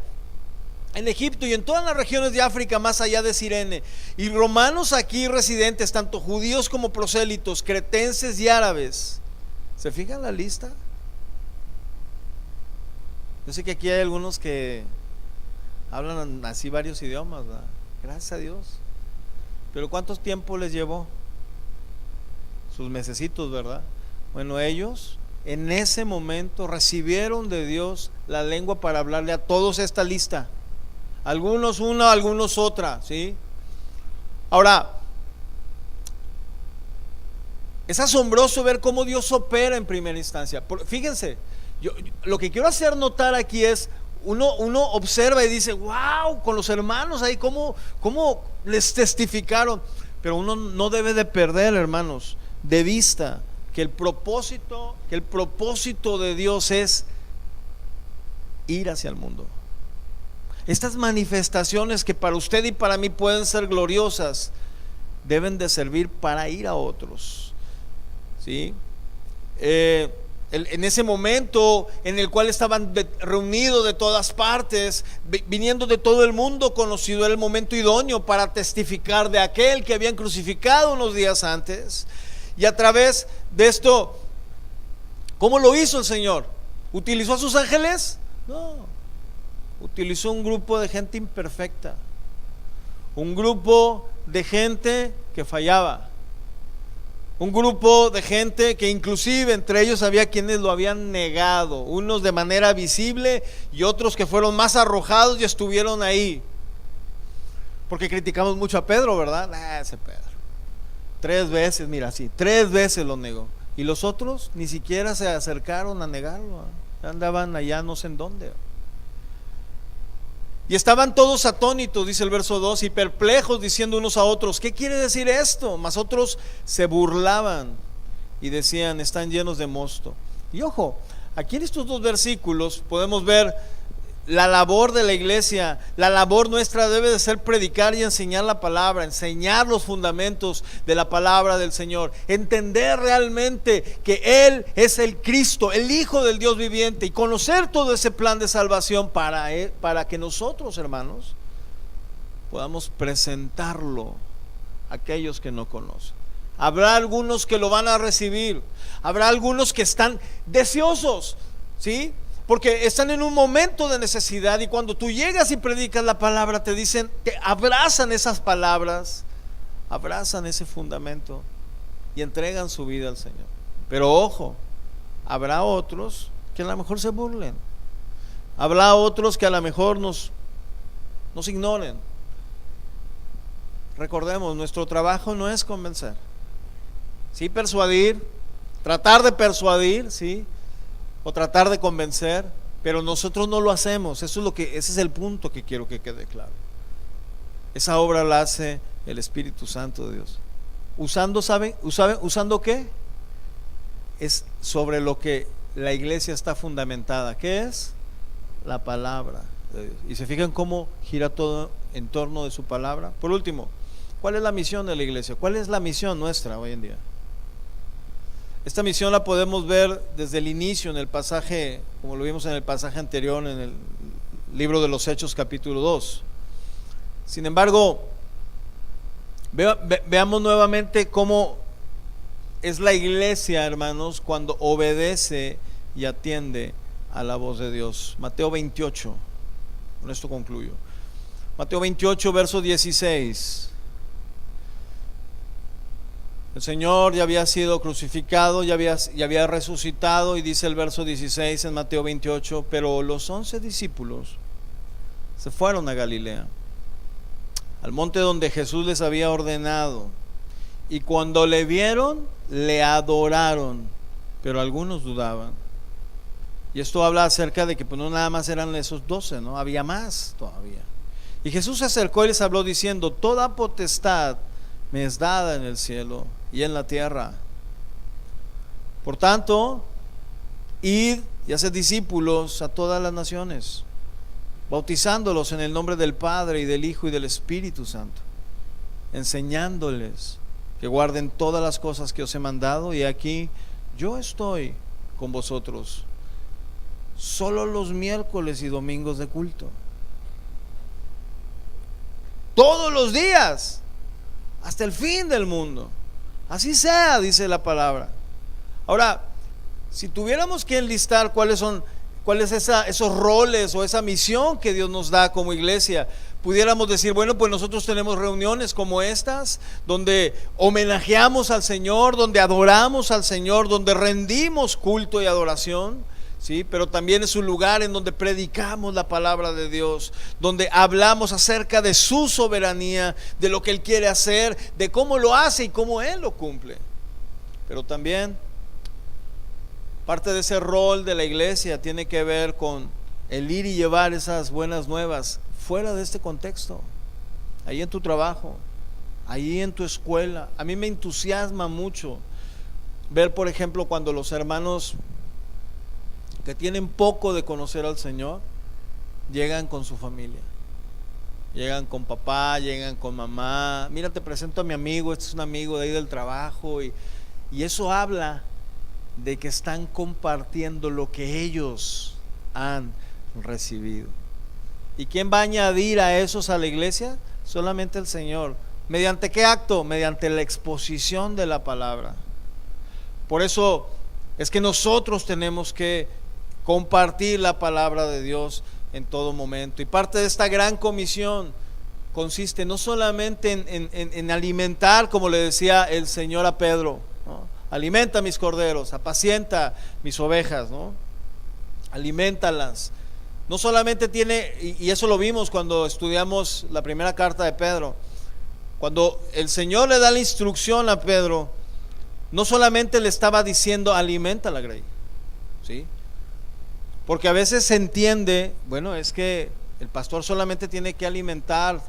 [SPEAKER 1] en Egipto y en todas las regiones de África más allá de Cirene, y romanos aquí residentes, tanto judíos como prosélitos, cretenses y árabes. ¿Se fijan la lista? Yo sé que aquí hay algunos que hablan así varios idiomas, ¿verdad? Gracias a Dios. Pero ¿cuánto tiempo les llevó? Sus mesecitos, ¿verdad? Bueno, ellos en ese momento recibieron de Dios la lengua para hablarle a todos esta lista. Algunos una, algunos otra, ¿sí? Ahora, es asombroso ver cómo Dios opera en primera instancia. Fíjense, yo lo que quiero hacer notar aquí es, uno observa y dice: wow, con los hermanos ahí, cómo les testificaron. Pero uno no debe de perder, hermanos, de vista que el propósito de Dios es ir hacia el mundo. Estas manifestaciones que para usted y para mí pueden ser gloriosas, deben de servir para ir a otros, ¿sí? En ese momento en el cual estaban reunidos de todas partes, viniendo de todo el mundo, conocido era el momento idóneo para testificar de aquel que habían crucificado unos días antes. Y a través de esto, ¿cómo lo hizo el Señor? ¿Utilizó a sus ángeles? No. Utilizó un grupo de gente imperfecta, un grupo de gente que fallaba, un grupo de gente que inclusive entre ellos había quienes lo habían negado, unos de manera visible y otros que fueron más arrojados y estuvieron ahí. Porque criticamos mucho a Pedro, ¿verdad? Ese Pedro 3 veces, mira, sí, 3 veces lo negó. Y los otros ni siquiera se acercaron a negarlo, andaban allá no sé en dónde. Y estaban todos atónitos, dice el verso 2, y perplejos, diciendo unos a otros: ¿qué quiere decir esto? Mas otros se burlaban y decían: están llenos de mosto. Y ojo, aquí en estos 2 versículos podemos ver la labor de la iglesia. La labor nuestra debe de ser predicar y enseñar la palabra, enseñar los fundamentos de la palabra del Señor, entender realmente que Él es el Cristo, el Hijo del Dios viviente, y conocer todo ese plan de salvación para que nosotros, hermanos, podamos presentarlo a aquellos que no conocen. Habrá algunos que lo van a recibir, habrá algunos que están deseosos, ¿sí? Porque están en un momento de necesidad, y cuando tú llegas y predicas la palabra, te dicen, te abrazan esas palabras, abrazan ese fundamento y entregan su vida al Señor. Pero ojo, habrá otros que a lo mejor se burlen, habrá otros que a lo mejor nos ignoren. Recordemos, nuestro trabajo no es convencer, sí persuadir, tratar de persuadir, sí, o tratar de convencer, pero nosotros no lo hacemos. Ese es el punto que quiero que quede claro. Esa obra la hace el Espíritu Santo de Dios. ¿Usando qué? Es sobre lo que la iglesia está fundamentada. ¿Qué es? La palabra de Dios. Y se fijan cómo gira todo en torno de su palabra. Por último, ¿cuál es la misión de la iglesia? ¿Cuál es la misión nuestra hoy en día? Esta misión la podemos ver desde el inicio en el pasaje, como lo vimos en el pasaje anterior, en el libro de los Hechos capítulo 2. Sin embargo, veamos nuevamente cómo es la iglesia, hermanos, cuando obedece y atiende a la voz de Dios. Mateo 28, con esto concluyo. Mateo 28, verso 16. El Señor ya había sido crucificado, ya había resucitado, y dice el verso 16 en Mateo 28, pero los 11 discípulos se fueron a Galilea, al monte donde Jesús les había ordenado, y cuando le vieron, le adoraron, pero algunos dudaban. Y esto habla acerca de que pues no nada más eran esos 12, ¿no? Había más todavía. Y Jesús se acercó y les habló diciendo, toda potestad me es dada en el cielo y en la tierra. Por tanto, id y haced discípulos a todas las naciones, bautizándolos en el nombre del Padre y del Hijo y del Espíritu Santo, enseñándoles que guarden todas las cosas que os he mandado, y aquí yo estoy con vosotros solo los miércoles y domingos de culto. Todos los días, hasta el fin del mundo. Así sea, dice la palabra. Ahora, si tuviéramos que enlistar cuáles esos roles o esa misión que Dios nos da como iglesia, pudiéramos decir, bueno, pues nosotros tenemos reuniones como estas, donde homenajeamos al Señor, donde adoramos al Señor, donde rendimos culto y adoración, ¿sí? Pero también es un lugar en donde predicamos la palabra de Dios, donde hablamos acerca de su soberanía, de lo que Él quiere hacer, de cómo lo hace y cómo Él lo cumple. Pero también parte de ese rol de la iglesia tiene que ver con el ir y llevar esas buenas nuevas fuera de este contexto, ahí en tu trabajo, ahí en tu escuela. A mí me entusiasma mucho ver, por ejemplo, cuando los hermanos que tienen poco de conocer al Señor llegan con su familia, llegan con papá, llegan con mamá. Mira, te presento a mi amigo, este es un amigo de ahí del trabajo, y eso habla de que están compartiendo lo que ellos han recibido. ¿Y quién va a añadir a esos a la iglesia? Solamente el Señor. ¿Mediante qué acto? Mediante la exposición de la palabra. Por eso es que nosotros tenemos que compartir la palabra de Dios en todo momento. Y parte de esta gran comisión consiste no solamente en alimentar, como le decía el Señor a Pedro, ¿no? Alimenta mis corderos, apacienta mis ovejas, ¿no? Aliméntalas. No solamente tiene, y eso lo vimos cuando estudiamos la primera carta de Pedro, cuando el Señor le da la instrucción a Pedro, no solamente le estaba diciendo aliméntala, Grey, ¿sí? Porque a veces se entiende, bueno, es que el pastor solamente tiene que alimentar,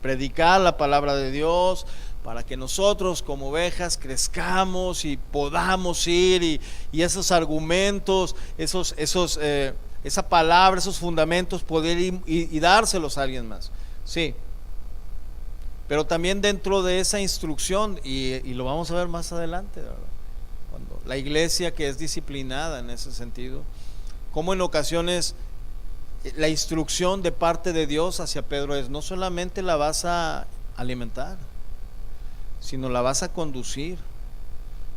[SPEAKER 1] predicar la palabra de Dios para que nosotros como ovejas crezcamos y podamos ir y esos argumentos, esa palabra, esos fundamentos, poder ir y dárselos a alguien más. Sí, pero también dentro de esa instrucción, y lo vamos a ver más adelante, ¿verdad? Cuando la iglesia que es disciplinada en ese sentido, como en ocasiones La instrucción de parte de Dios hacia Pedro es: no solamente la vas a alimentar, sino la vas a conducir.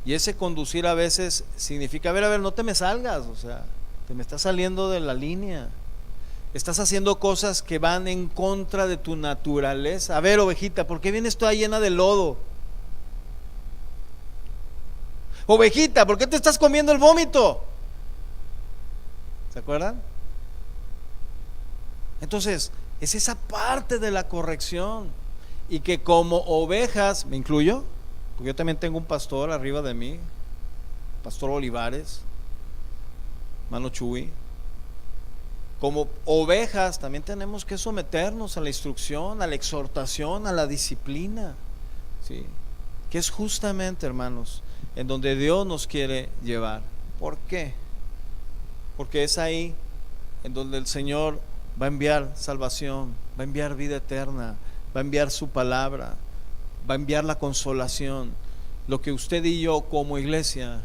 [SPEAKER 1] Y ese conducir a veces significa: a ver, no te me salgas, o sea, te me estás saliendo de la línea, estás haciendo cosas que van en contra de tu naturaleza. A ver, ovejita, ¿por qué vienes toda llena de lodo? Ovejita, ¿por qué te estás comiendo el vómito? ¿Se acuerdan? Entonces, es esa parte de la corrección. Y que como ovejas, ¿me incluyo? Porque yo también tengo un pastor arriba de mí, Pastor Olivares, Mano Chuy. Como ovejas también tenemos que someternos a la instrucción, a la exhortación, a la disciplina, ¿sí? Que es justamente, hermanos, en donde Dios nos quiere llevar. ¿Por qué? Porque es ahí en donde el Señor va a enviar salvación, va a enviar vida eterna, va a enviar su palabra, va a enviar la consolación, lo que usted y yo como iglesia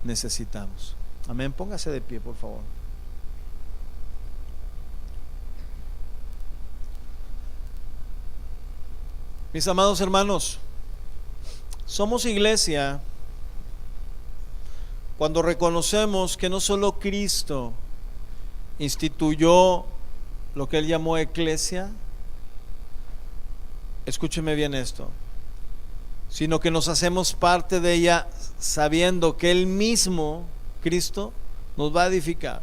[SPEAKER 1] necesitamos. Amén. Póngase de pie, por favor. Mis amados hermanos, somos iglesia cuando reconocemos que no solo Cristo instituyó lo que Él llamó eclesia, escúcheme bien esto, sino que nos hacemos parte de ella sabiendo que Él mismo, Cristo, nos va a edificar.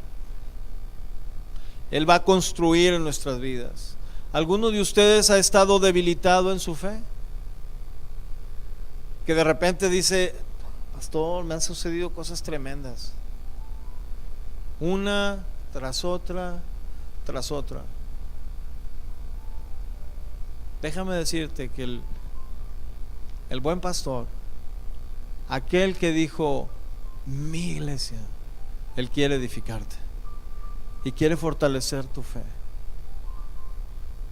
[SPEAKER 1] Él va a construir en nuestras vidas. ¿Alguno de ustedes ha estado debilitado en su fe? Que de repente dice: pastor, me han sucedido cosas tremendas, una tras otra, tras otra. Déjame decirte que el buen pastor, aquel que dijo: mi iglesia, Él quiere edificarte y quiere fortalecer tu fe.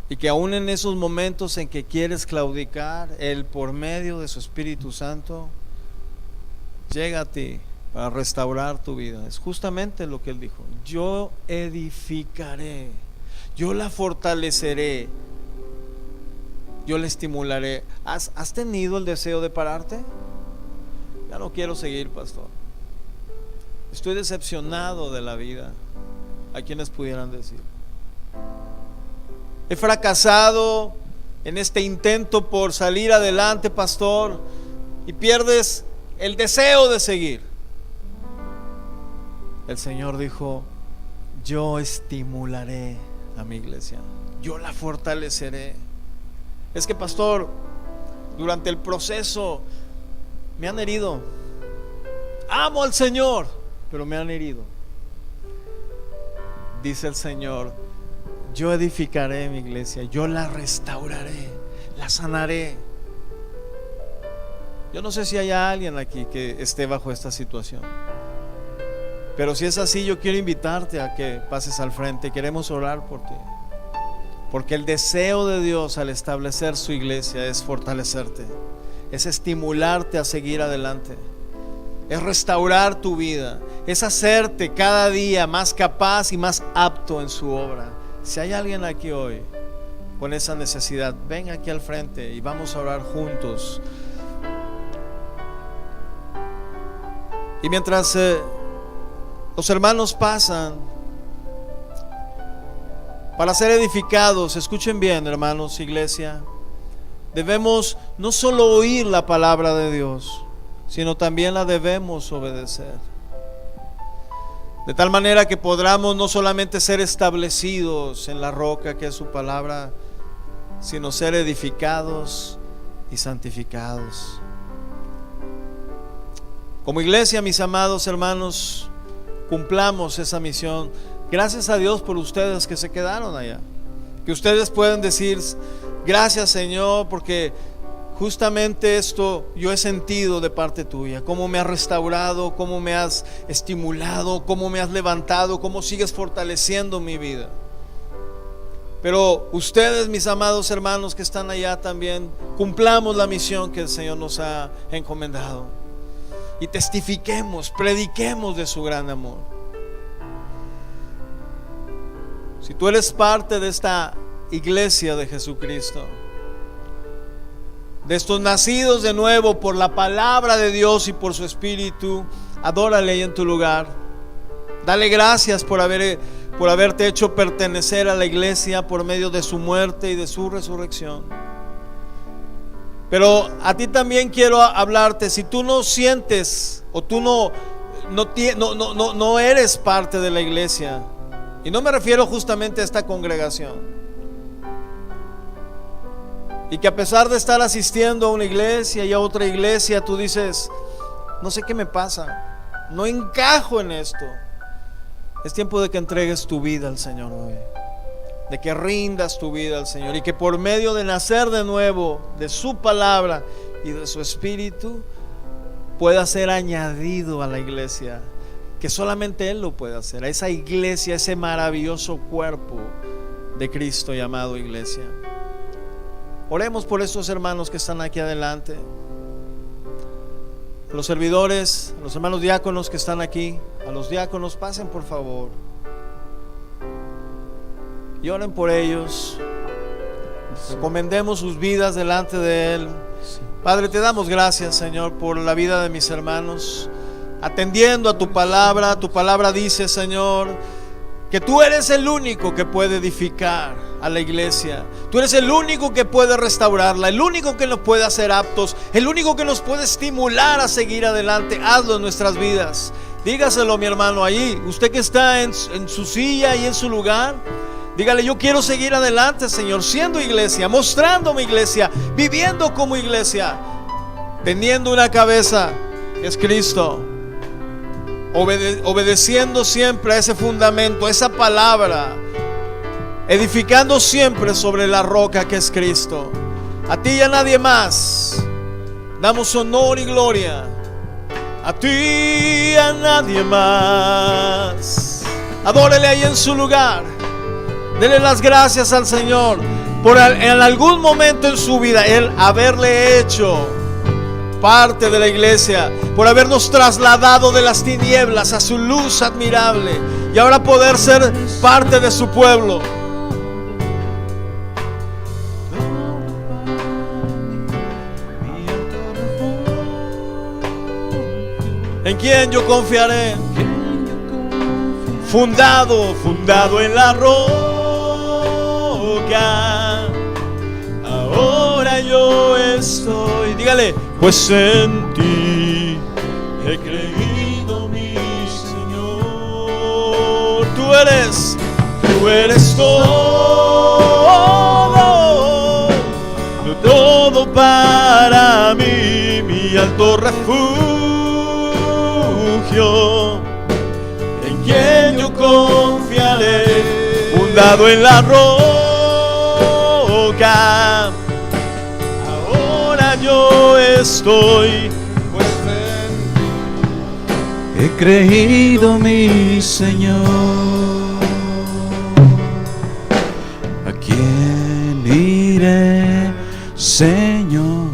[SPEAKER 1] Y que aún en esos momentos en que quieres claudicar, Él, por medio de su Espíritu Santo, llega a ti para restaurar tu vida. Es justamente lo que Él dijo: yo edificaré, yo la fortaleceré, yo la estimularé. ¿Has tenido el deseo de pararte? Ya no quiero seguir, pastor, estoy decepcionado de la vida. ¿A quienes pudieran decir? He fracasado en este intento por salir adelante, pastor, y pierdes el deseo de seguir. El Señor dijo: yo estimularé a mi iglesia, yo la fortaleceré. Es que, pastor, durante el proceso me han herido. Amo al Señor, pero me han herido. Dice el Señor: yo edificaré mi iglesia, yo la restauraré, la sanaré. Yo no sé si hay alguien aquí que esté bajo esta situación, pero si es así, yo quiero invitarte a que pases al frente. Queremos orar por ti, porque el deseo de Dios al establecer su iglesia es fortalecerte, es estimularte a seguir adelante, es restaurar tu vida, es hacerte cada día más capaz y más apto en su obra. Si hay alguien aquí hoy con esa necesidad, ven aquí al frente y vamos a orar juntos. Y mientras los hermanos pasan para ser edificados, escuchen bien, hermanos, iglesia, debemos no solo oír la palabra de Dios, sino también la debemos obedecer, de tal manera que podamos no solamente ser establecidos en la roca que es su palabra, sino ser edificados y santificados. Como iglesia, mis amados hermanos, cumplamos esa misión. Gracias a Dios por ustedes que se quedaron allá, que ustedes pueden decir: gracias, Señor, porque justamente esto yo he sentido de parte tuya, cómo me has restaurado, cómo me has estimulado, cómo me has levantado, cómo sigues fortaleciendo mi vida. Pero ustedes, mis amados hermanos que están allá también, cumplamos la misión que el Señor nos ha encomendado y testifiquemos, prediquemos de su gran amor. Si tú eres parte de esta iglesia de Jesucristo, de estos nacidos de nuevo por la palabra de Dios y por su Espíritu, adórale ahí en tu lugar. Dale gracias por haberte hecho pertenecer a la iglesia por medio de su muerte y de su resurrección. Pero a ti también quiero hablarte. Si tú no sientes o tú no eres parte de la iglesia, y no me refiero justamente a esta congregación, y que a pesar de estar asistiendo a una iglesia y a otra iglesia, tú dices: no sé qué me pasa, no encajo en esto. Es tiempo de que entregues tu vida al Señor hoy, de que rindas tu vida al Señor, y que por medio de nacer de nuevo, de su palabra y de su Espíritu, pueda ser añadido a la iglesia, que solamente Él lo puede hacer, a esa iglesia, ese maravilloso cuerpo de Cristo llamado iglesia. Oremos por estos hermanos que están aquí adelante, a los servidores, a los hermanos diáconos que están aquí, a los diáconos, pasen por favor y oren por ellos. Recomendemos sus vidas delante de Él. Padre, te damos gracias, Señor, por la vida de mis hermanos, atendiendo a tu palabra. Tu palabra dice, Señor, que tú eres el único que puede edificar a la iglesia. Tú eres el único que puede restaurarla, el único que nos puede hacer aptos, el único que nos puede estimular a seguir adelante. Hazlo en nuestras vidas. Dígaselo, mi hermano, allí, usted que está en su silla y en su lugar. Dígale: yo quiero seguir adelante, Señor, siendo iglesia, mostrando mi iglesia, viviendo como iglesia, teniendo una cabeza que es Cristo, obedeciendo siempre a ese fundamento, a esa palabra, edificando siempre sobre la roca que es Cristo. A ti y a nadie más damos honor y gloria. A ti y a nadie más. Adórele ahí en su lugar. Dele las gracias al Señor por en algún momento en su vida Él haberle hecho parte de la iglesia, por habernos trasladado de las tinieblas a su luz admirable y ahora poder ser parte de su pueblo. ¿En quién yo confiaré? Fundado en la roca. Ahora yo estoy, dígale, pues en ti he creído, mi Señor. Tú eres todo para mí, mi alto refugio, en quien yo confiaré, fundado en la roca. Ahora yo estoy, pues en ti he creído, mi Señor. ¿A quién iré, Señor?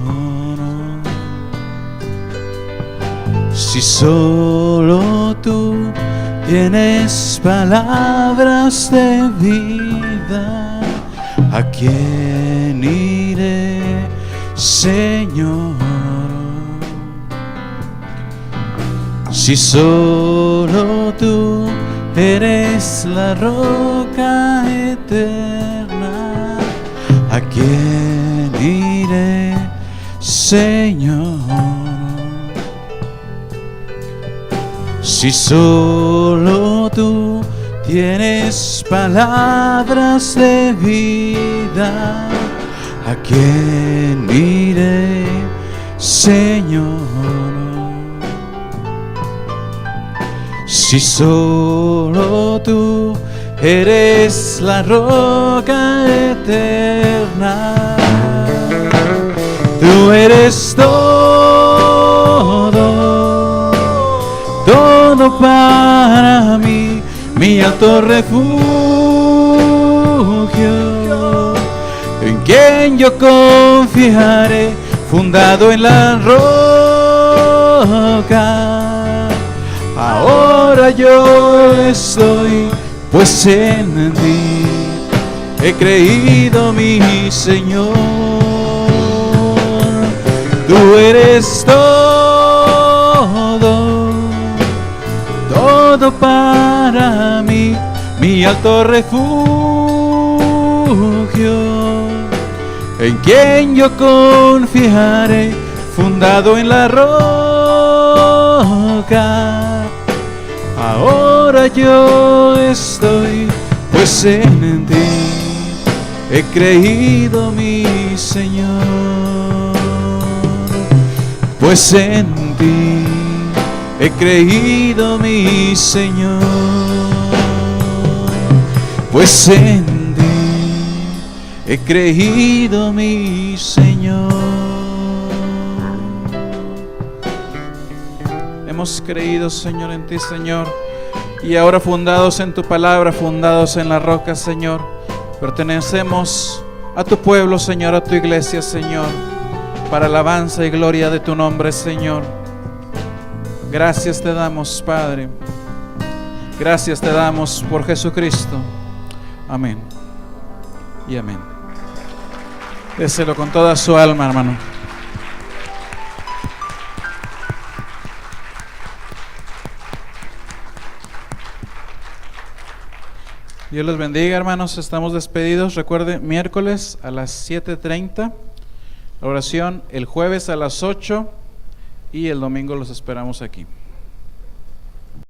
[SPEAKER 1] Si solo tú tienes palabras de vida. ¿A quién iré, Señor? Si solo tú eres la roca eterna. ¿A quién iré, Señor? Si solo tú tienes palabras de vida, ¿a quién iré, Señor? Si solo tú eres la roca eterna, tú eres todo para mí, mi alto refugio, en quien yo confiaré, fundado en la roca. Ahora yo estoy, pues en ti
[SPEAKER 2] he creído, mi Señor. Tú eres todo, todo para mí, mi alto refugio, en quien yo confiaré, fundado en la roca. Ahora yo estoy, pues en ti he creído, mi Señor. Pues en ti he creído, mi Señor. Pues en ti he creído, mi Señor. Hemos creído, Señor, en ti, Señor. Y ahora fundados en tu palabra, fundados en la roca, Señor, pertenecemos a tu pueblo, Señor, a tu iglesia, Señor, para alabanza y gloria de tu nombre, Señor. Gracias te damos, Padre. Gracias te damos por Jesucristo. Amén y amén. Déselo con toda su alma, hermano. Dios los bendiga, hermanos. Estamos despedidos. Recuerde, miércoles a las 7:30, la oración, el jueves a las 8 y el domingo los esperamos aquí.